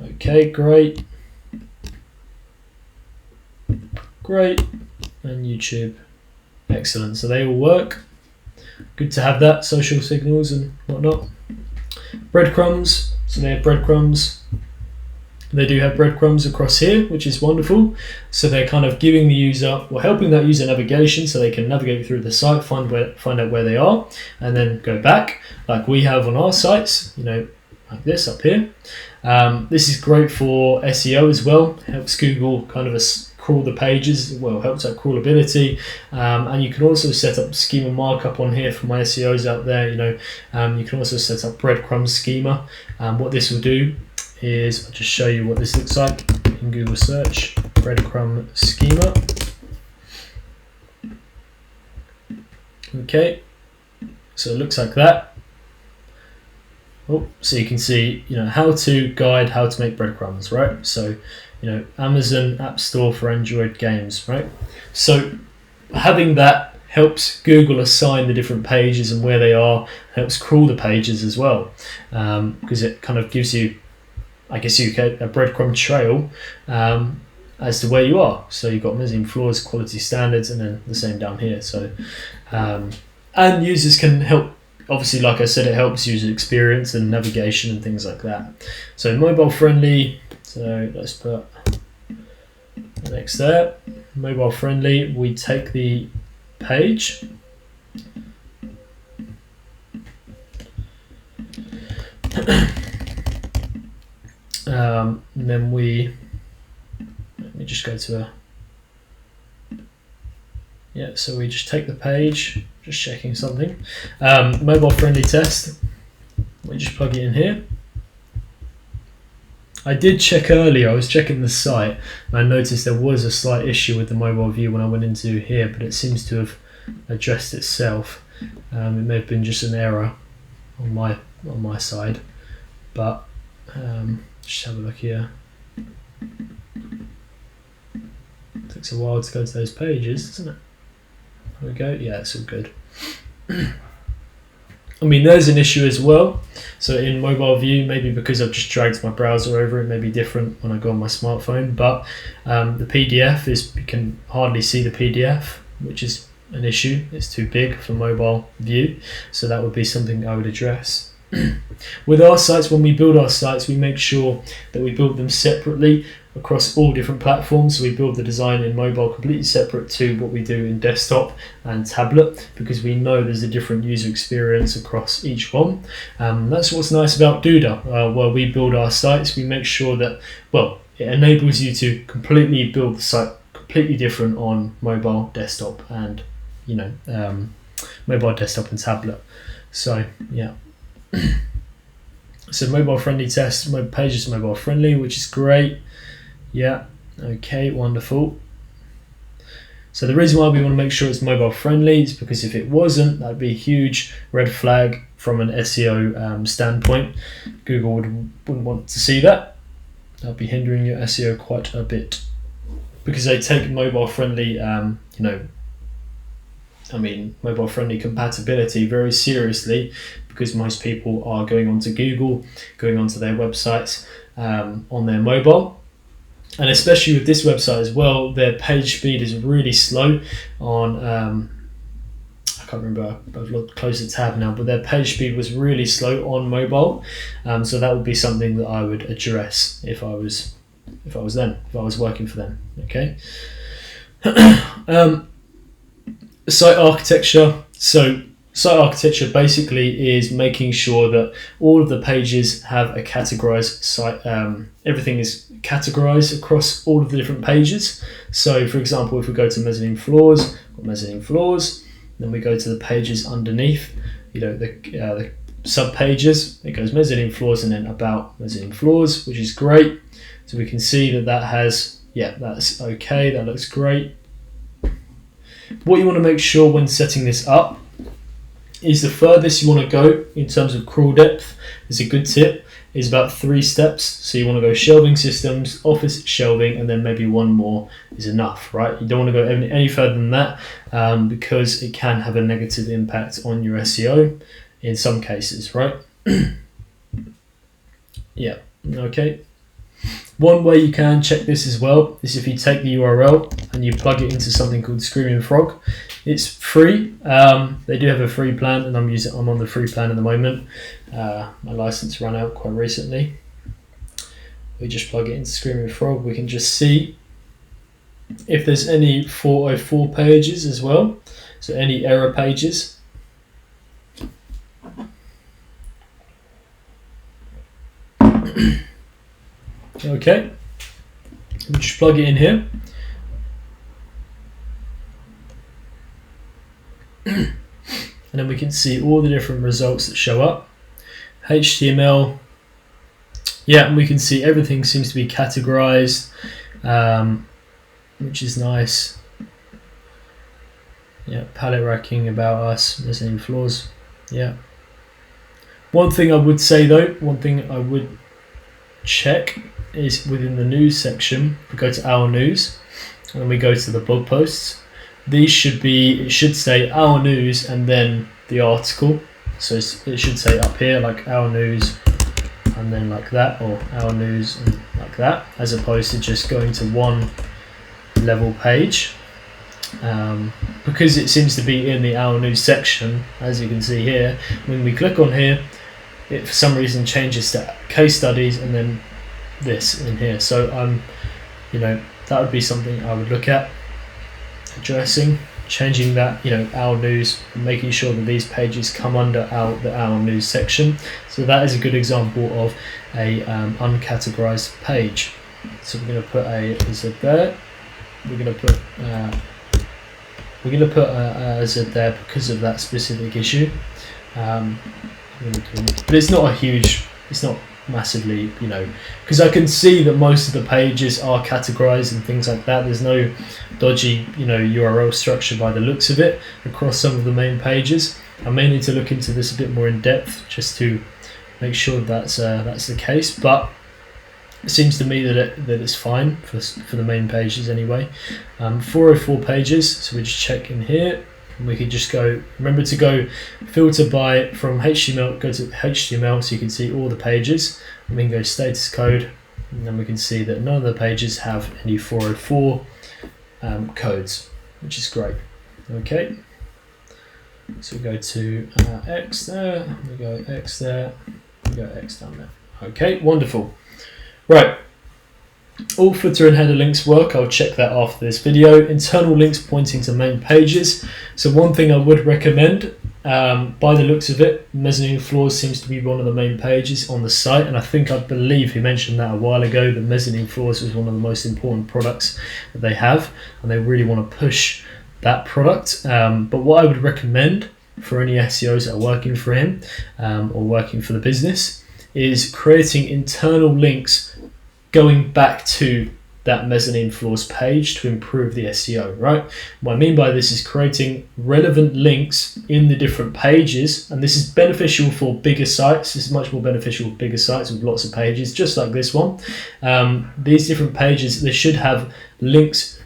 A: Okay, great. Great. And YouTube. Excellent. So they all work. Good to have that. Social signals and whatnot. Breadcrumbs. So they have breadcrumbs. They do have breadcrumbs across here, which is wonderful. So they're kind of giving the user, or helping that user navigation, so they can navigate through the site, find out where they are, and then go back, like we have on our sites, you know, like this up here. This is great for SEO as well. Helps Google kind of crawl the pages. Well, helps out crawlability, and you can also set up schema markup on here for my SEOs out there. You know, you can also set up breadcrumb schema. What this will do is, I'll just show you what this looks like in Google search. Breadcrumb schema. Okay, so it looks like that. Oh, so you can see, you know, how to guide how to make breadcrumbs, right? So, you know, Amazon App Store for Android games, right? So having that helps Google assign the different pages and where they are, helps crawl the pages as well, because it kind of gives you, I guess you get a breadcrumb trail as to where you are. So you've got mezzanine floors, quality standards, and then the same down here. So, and users can help, obviously, like I said, it helps user experience and navigation and things like that. So mobile friendly, so let's put next there. Mobile friendly, we take the page. And then let me just go to so we just take the page, just checking something. Mobile friendly test, we just plug it in here. I did check earlier, I was checking the site, and I noticed there was a slight issue with the mobile view when I went into here, but it seems to have addressed itself. It may have been just an error on my side, but just have a look here. Takes a while to go to those pages, doesn't it? There we go. Yeah, it's all good. I mean, there's an issue as well. So in mobile view, maybe because I've just dragged my browser over, it may be different when I go on my smartphone, but the PDF you can hardly see the PDF, which is an issue. It's too big for mobile view. So that would be something I would address. With our sites, when we build our sites, we make sure that we build them separately across all different platforms. So we build the design in mobile completely separate to what we do in desktop and tablet, because we know there's a different user experience across each one. That's what's nice about Duda. While we build our sites, we make sure that, well, it enables you to completely build the site completely different on mobile, desktop, and mobile, desktop, and tablet. So yeah. So mobile friendly test, my page is mobile friendly, which is great. Yeah, okay, wonderful. So the reason why we want to make sure it's mobile friendly is because if it wasn't, that'd be a huge red flag from an SEO standpoint. Google wouldn't want to see that. That'd be hindering your SEO quite a bit, because they take mobile friendly, mobile friendly compatibility very seriously, because most people are going onto Google, going onto their websites on their mobile. And especially with this website as well, their page speed is really slow on, I can't remember, I've closed the tab now, but their page speed was really slow on mobile. So that would be something that I would address if I was working for them, okay? Site architecture. So site architecture basically is making sure that all of the pages have a categorized site. Everything is categorized across all of the different pages. So for example, if we go to mezzanine floors, then we go to the pages underneath, the sub pages, it goes mezzanine floors and then about mezzanine floors, which is great. So we can see that has, that's okay, that looks great. What you want to make sure when setting this up is the furthest you want to go in terms of crawl depth is a good tip, is about 3 steps. So you want to go shelving systems, office shelving, and then maybe one more is enough, right? You don't want to go any further than that because it can have a negative impact on your SEO in some cases, right? Yeah, okay. One way you can check this as well is if you take the URL and you plug it into something called Screaming Frog. It's free. They do have a free plan, and I'm on the free plan at the moment. My license ran out quite recently. We just plug it into Screaming Frog. We can just see if there's any 404 pages as well, so any error pages. Okay, we just plug it in here. And then we can see all the different results that show up. HTML, yeah, and we can see everything seems to be categorized, which is nice. Yeah, palette racking, about us, there's any flaws. Yeah. One thing I would say though, one thing I would check is within the news section. We go to our news and then we go to the blog posts. These should be, it should say our news and then the article. So it should say up here like our news and then like that, or our news and like that, as opposed to just going to one level page. Because it seems to be in the our news section, as you can see here, when we click on here, it for some reason changes to case studies and then this in here. So that would be something I would look at addressing, changing that, our news, making sure that these pages come under the our news section. So that is a good example of a uncategorized page. So we're going to put a Z there. We're going to put a Z there because of that specific issue. But it's not it's not massively, because I can see that most of the pages are categorized and things like that. There's no dodgy, URL structure by the looks of it across some of the main pages. I may need to look into this a bit more in depth just to make sure that's the case, but it seems to me that it's fine for the main pages anyway. 404 pages, so we just check in here. We could just remember to go filter by from HTML, go to HTML so you can see all the pages. And we can go status code, and then we can see that none of the pages have any 404 codes, which is great. Okay, so we go to X there, we go X there, we go X down there. Okay, wonderful. Right. All footer and header links work. I'll check that after this video. Internal links pointing to main pages. So one thing I would recommend, by the looks of it, mezzanine floors seems to be one of the main pages on the site, and I believe he mentioned that a while ago, that mezzanine floors was one of the most important products that they have, and they really want to push that product. But what I would recommend for any SEOs that are working for him or working for the business is creating internal links going back to that mezzanine floors page to improve the SEO, right? What I mean by this is creating relevant links in the different pages, and this is beneficial for bigger sites. This is much more beneficial for bigger sites with lots of pages, just like this one. These different pages, they should have links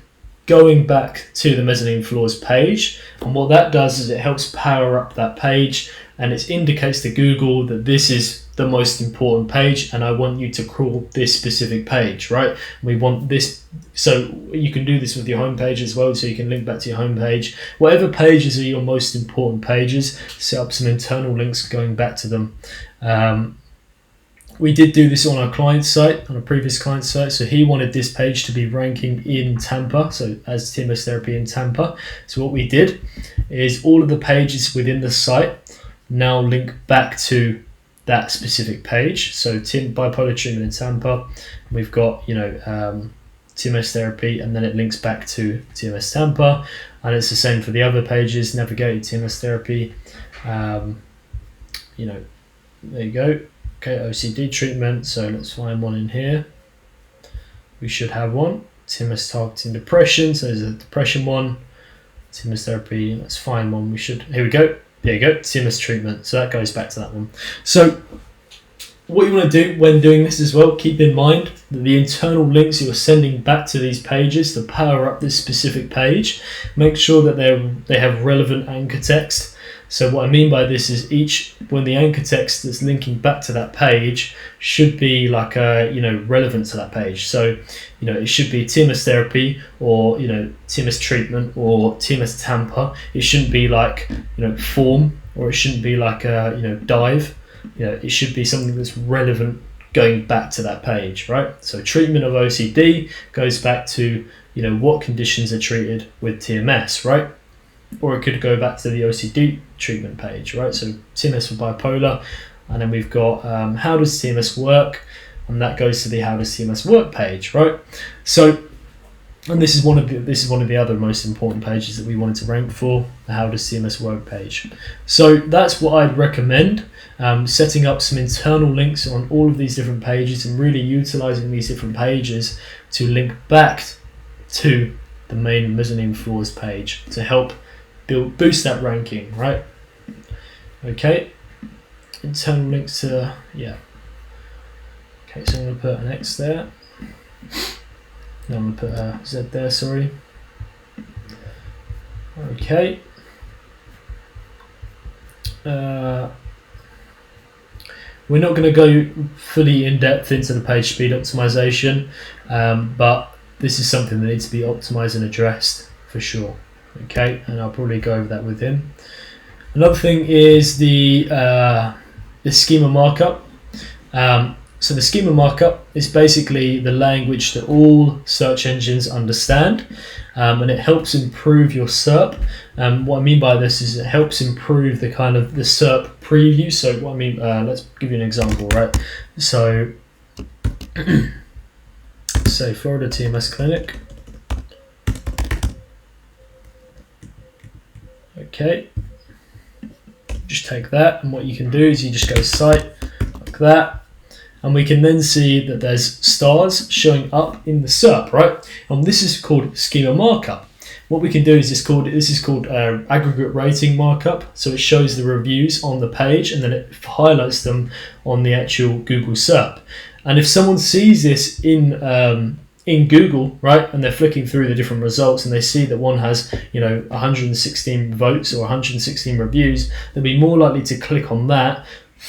A: going back to the mezzanine floors page, and what that does is it helps power up that page, and it indicates to Google that this is the most important page and I want you to crawl this specific page, right? We want this, so you can do this with your home page as well, so you can link back to your home page. Whatever pages are your most important pages, set up some internal links going back to them. We did do this on our client site, on a previous client site, so he wanted this page to be ranking in Tampa, so as TMS Therapy in Tampa. So what we did is all of the pages within the site now link back to that specific page. So bipolar treatment in Tampa, we've got TMS Therapy, and then it links back to TMS Tampa, and it's the same for the other pages. Navigate TMS Therapy, there you go. Okay, OCD treatment, so let's find one in here. We should have one. TMS targeting depression, so there's a depression one. TMS Therapy, let's find one. Here we go. There you go, TMS treatment. So that goes back to that one. So what you want to do when doing this as well, keep in mind that the internal links you're sending back to these pages to power up this specific page, make sure that they have relevant anchor text. So what I mean by this is when the anchor text that's linking back to that page should be like relevant to that page. So it should be TMS therapy, or TMS treatment, or TMS tamper. It shouldn't be like form, or it shouldn't be like dive. It should be something that's relevant going back to that page, right? So treatment of OCD goes back to what conditions are treated with TMS, right? Or it could go back to the OCD treatment page, right? So TMS for bipolar, and then we've got how does TMS work, and that goes to the how does TMS work page, right? So, and this is one of the other most important pages that we wanted to rank for, the how does TMS work page. So that's what I'd recommend, setting up some internal links on all of these different pages and really utilizing these different pages to link back to the main mezzanine floors page to help boost that ranking, right? Okay, internal links to, okay, so I'm going to put an X there. No, I'm going to put a Z there, sorry. Okay. We're not going to go fully in depth into the page speed optimization, but this is something that needs to be optimized and addressed for sure. Okay, and I'll probably go over that with him. Another thing is the schema markup. So the schema markup is basically the language that all search engines understand, and it helps improve your SERP. What I mean by this is it helps improve the kind of the SERP preview. So what I mean, let's give you an example, right? So say Florida TMS clinic. Okay, just take that, and what you can do is you just go site like that, and we can then see that there's stars showing up in the SERP, right? And this is called schema markup. What we can do is this is called aggregate rating markup. So it shows the reviews on the page and then it highlights them on the actual Google SERP. And if someone sees this in Google, right, and they're flicking through the different results and they see that one has 116 votes or 116 reviews, they'll be more likely to click on that,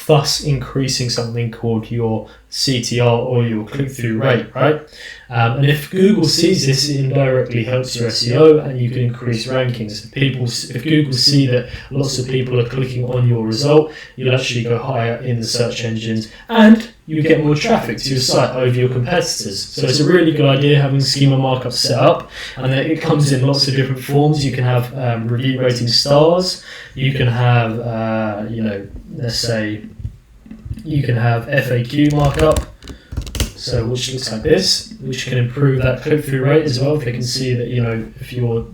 A: thus increasing something called your CTR or your click-through rate, right? And if Google sees this, it indirectly helps your SEO and you can increase rankings. If Google see that lots of people are clicking on your result, you'll actually go higher in the search engines and you get more traffic to your site over your competitors. So it's a really good idea having schema markup set up, and then it comes in lots of different forms. You can have review rating stars, you can have let's say you can have FAQ markup, so which looks like this, which can improve that click-through rate as well if they can see that if you're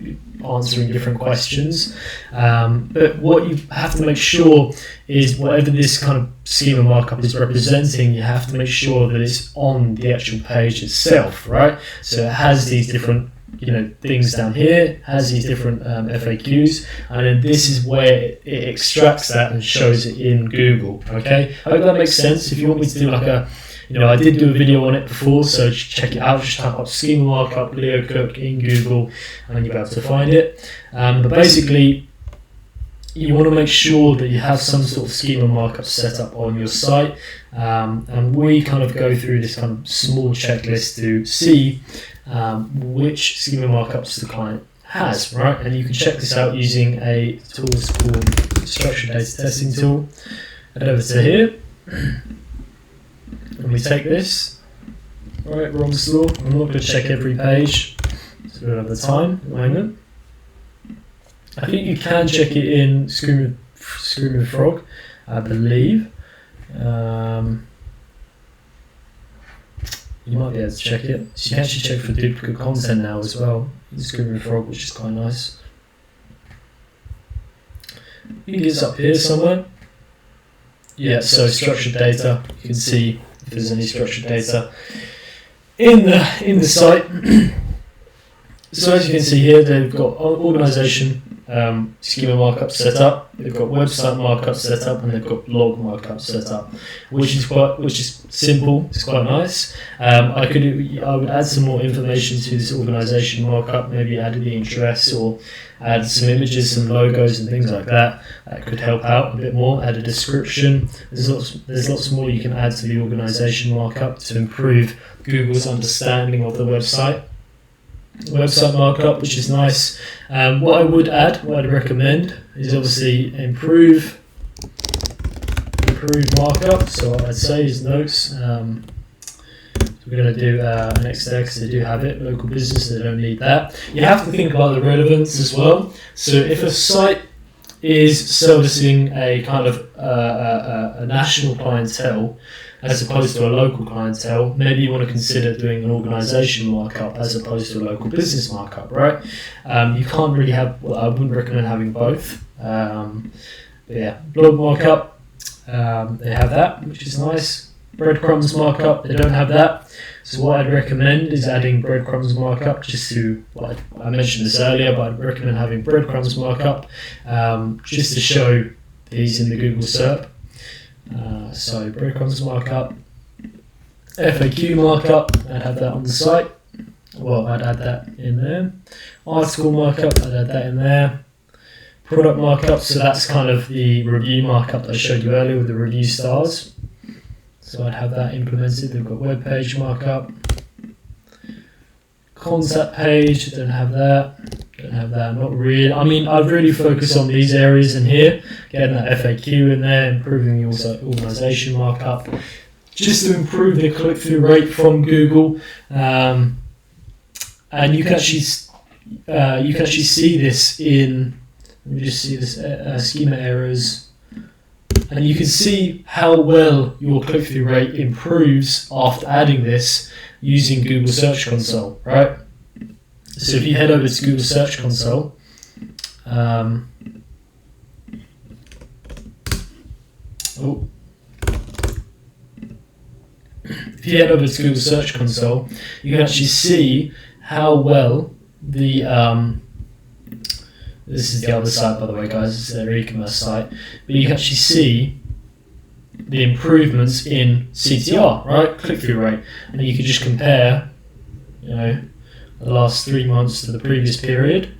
A: answering different questions. But what you have to make sure is whatever this kind of schema markup is representing, you have to make sure that it's on the actual page itself, right? So it has these different things down here, has these different FAQs, and then this is where it extracts that and shows it in Google. Okay, I hope that makes sense. If you want me to do like a I did do a video on it before, so check it out. Just type up schema markup Leo Cook in Google and you'll be able to find it. But basically, you want to make sure that you have some sort of schema markup set up on your site. And we kind of go through this kind of small checklist to see which schema markups the client has, right? And you can check this out using a tool called Structured Data Testing Tool. Head over to here. And we take this, right, wrong store. I'm not going to check every page, so we don't have the time at the moment. I think you can check it in Screaming Frog, I believe. You might be able to check it. So you can actually check for duplicate content now as well in Screaming Frog, which is quite nice. You can get this up here somewhere. Yeah, so structured data, you can see if there's any structured data in the site. So as you can see here, they've got organisation, schema markup set up, they've got website markup set up, and they've got blog markup set up, which is simple. It's quite nice. I would add some more information to this organization markup, maybe add the address or add some images, some logos and things like that. That could help out a bit more. Add a description. There's lots more you can add to the organization markup to improve Google's understanding of the website markup, which is nice. What I'd recommend is obviously improve markup. So what I'd say is notes. We're going to do next there because they do have it. Local business, they don't need that. You have to think about the relevance as well. So if a site is servicing a kind of a national clientele as opposed to a local clientele, maybe you want to consider doing an organization markup as opposed to a local business markup, right? You can't really have, I wouldn't recommend having both. But yeah, blog markup, they have that, which is nice. Breadcrumbs markup, they don't have that. So what I'd recommend is adding breadcrumbs markup, just to, I mentioned this earlier, but I'd recommend having breadcrumbs markup just to show these in the Google SERP. So breadcrumbs markup, FAQ markup, I'd have that on the site. Well, I'd add that in there. Article markup, I'd add that in there. Product markup, so that's kind of the review markup that I showed you earlier with the review stars. So I'd have that implemented. They've got web page markup. Contact page, don't have that, not really. I mean, I'd really focus on these areas in here, getting that FAQ in there, improving the organization markup, just to improve the click-through rate from Google. And you can actually see this in, let me just see this, schema errors. And you can see how well your click-through rate improves after adding this using Google Search Console, right? So if you head over to Google Search Console, if you head over to Google Search Console, you can actually see how well the this is the other site, by the way, guys. It's their e-commerce site. But you can actually see the improvements in CTR, right? Click-through rate. And you can just compare, the last 3 months to the previous period.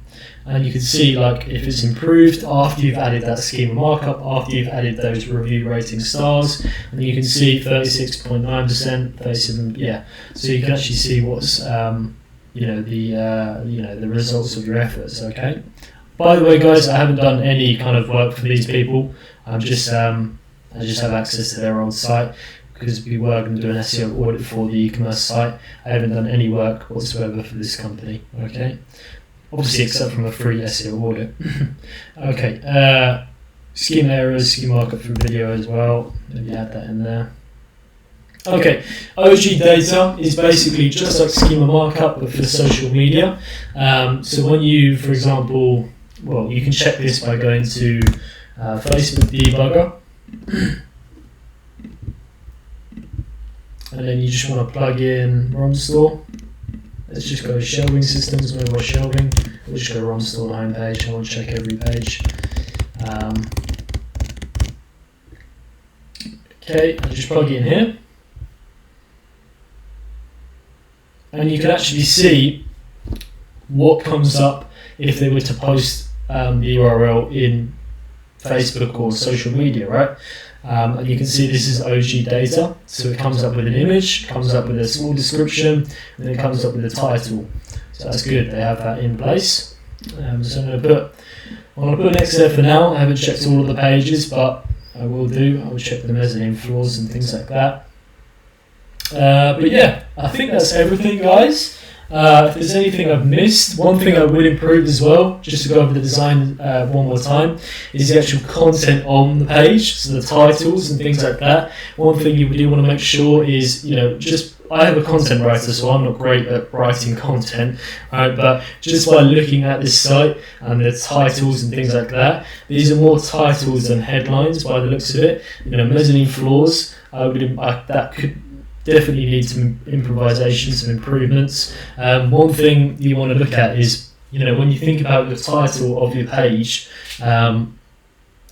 A: And you can see, like, if it's improved after you've added that schema markup, after you've added those review rating stars. And you can see 36.9%, 37, yeah. So you can actually see what's, the results of your efforts, okay? By the way, guys, I haven't done any kind of work for these people. I just have access to their old site because we were going to do an SEO audit for the e-commerce site. I haven't done any work whatsoever for this company. Okay, obviously except from a free SEO audit. Okay, schema errors, schema markup for video as well. Maybe add that in there. Okay, OG data is basically just like schema markup but for social media. So when you, for example, well, you can check this by going to Facebook debugger, and then you just want to plug in ROM store. Let's just go shelving systems, mobile shelving. We'll just go ROM store homepage. I want to check every page. Okay, I'll just plug it in here. And you can actually see what comes up if they were to post the URL in Facebook or social media, right? And you can see this is OG data. So it comes up with an image, comes up with a small description, and it comes up with a title. So that's good, they have that in place. So I'm going to put next there for now. I haven't checked all of the pages, but I will do. I will check the mezzanine floors and things like that. But yeah, I think that's everything, guys. If there's anything I've missed, one thing I would improve as well, just to go over the design one more time, is the actual content on the page, so the titles and things like that. One thing you do want to make sure is, I have a content writer, so I'm not great at writing content, right? But just by looking at this site and the titles and things like that, these are more titles than headlines by the looks of it. Mezzanine floors, that could definitely need some improvisation, some improvements. One thing you want to look at is when you think about the title of your page,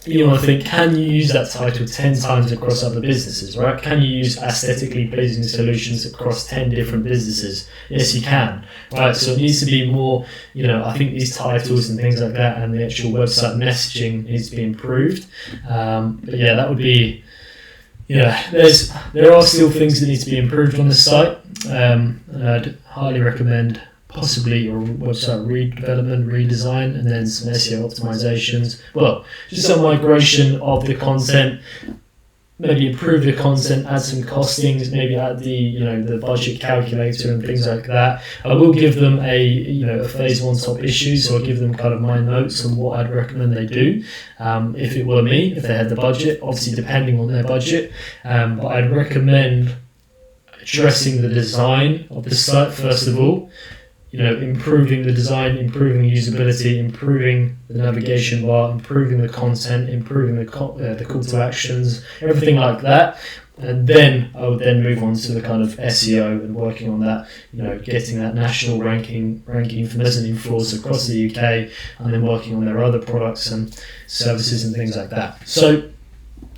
A: you want to think, can you use that title 10 times across other businesses, right? Can you use aesthetically pleasing solutions across 10 different businesses? Yes, you can, right? So it needs to be more, I think these titles and things like that and the actual website messaging needs to be improved. But yeah, that would be, there are still things that need to be improved on the site. And I'd highly recommend possibly your website redevelopment, redesign, and then some SEO optimizations. Well, just some migration of the content, maybe improve the content, add some costings, maybe add the budget calculator and things like that. I will give them a phase 1 top issue, so I'll give them kind of my notes on what I'd recommend they do. If it were me, if they had the budget, obviously depending on their budget, but I'd recommend addressing the design of the site first of all. Improving the design, improving usability, improving the navigation bar, improving the content, improving the call to actions, everything like that. And then I would then move on to the kind of SEO and working on that, getting that national ranking for mezzanine floors across the UK, and then working on their other products and services and things like that. So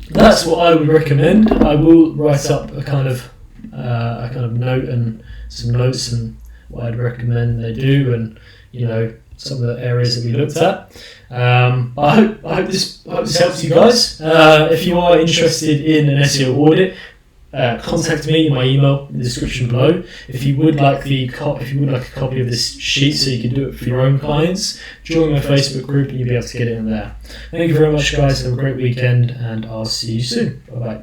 A: that's what I would recommend. I will write up a kind of note and some notes and what I'd recommend they do, and some of the areas that we looked at. I hope this helps you guys. If you are interested in an SEO audit, contact me in my email in the description below. If you would like a copy of this sheet so you can do it for your own clients, join my Facebook group and you'll be able to get it in there. Thank you very much, guys. Have a great weekend, and I'll see you soon. Bye bye.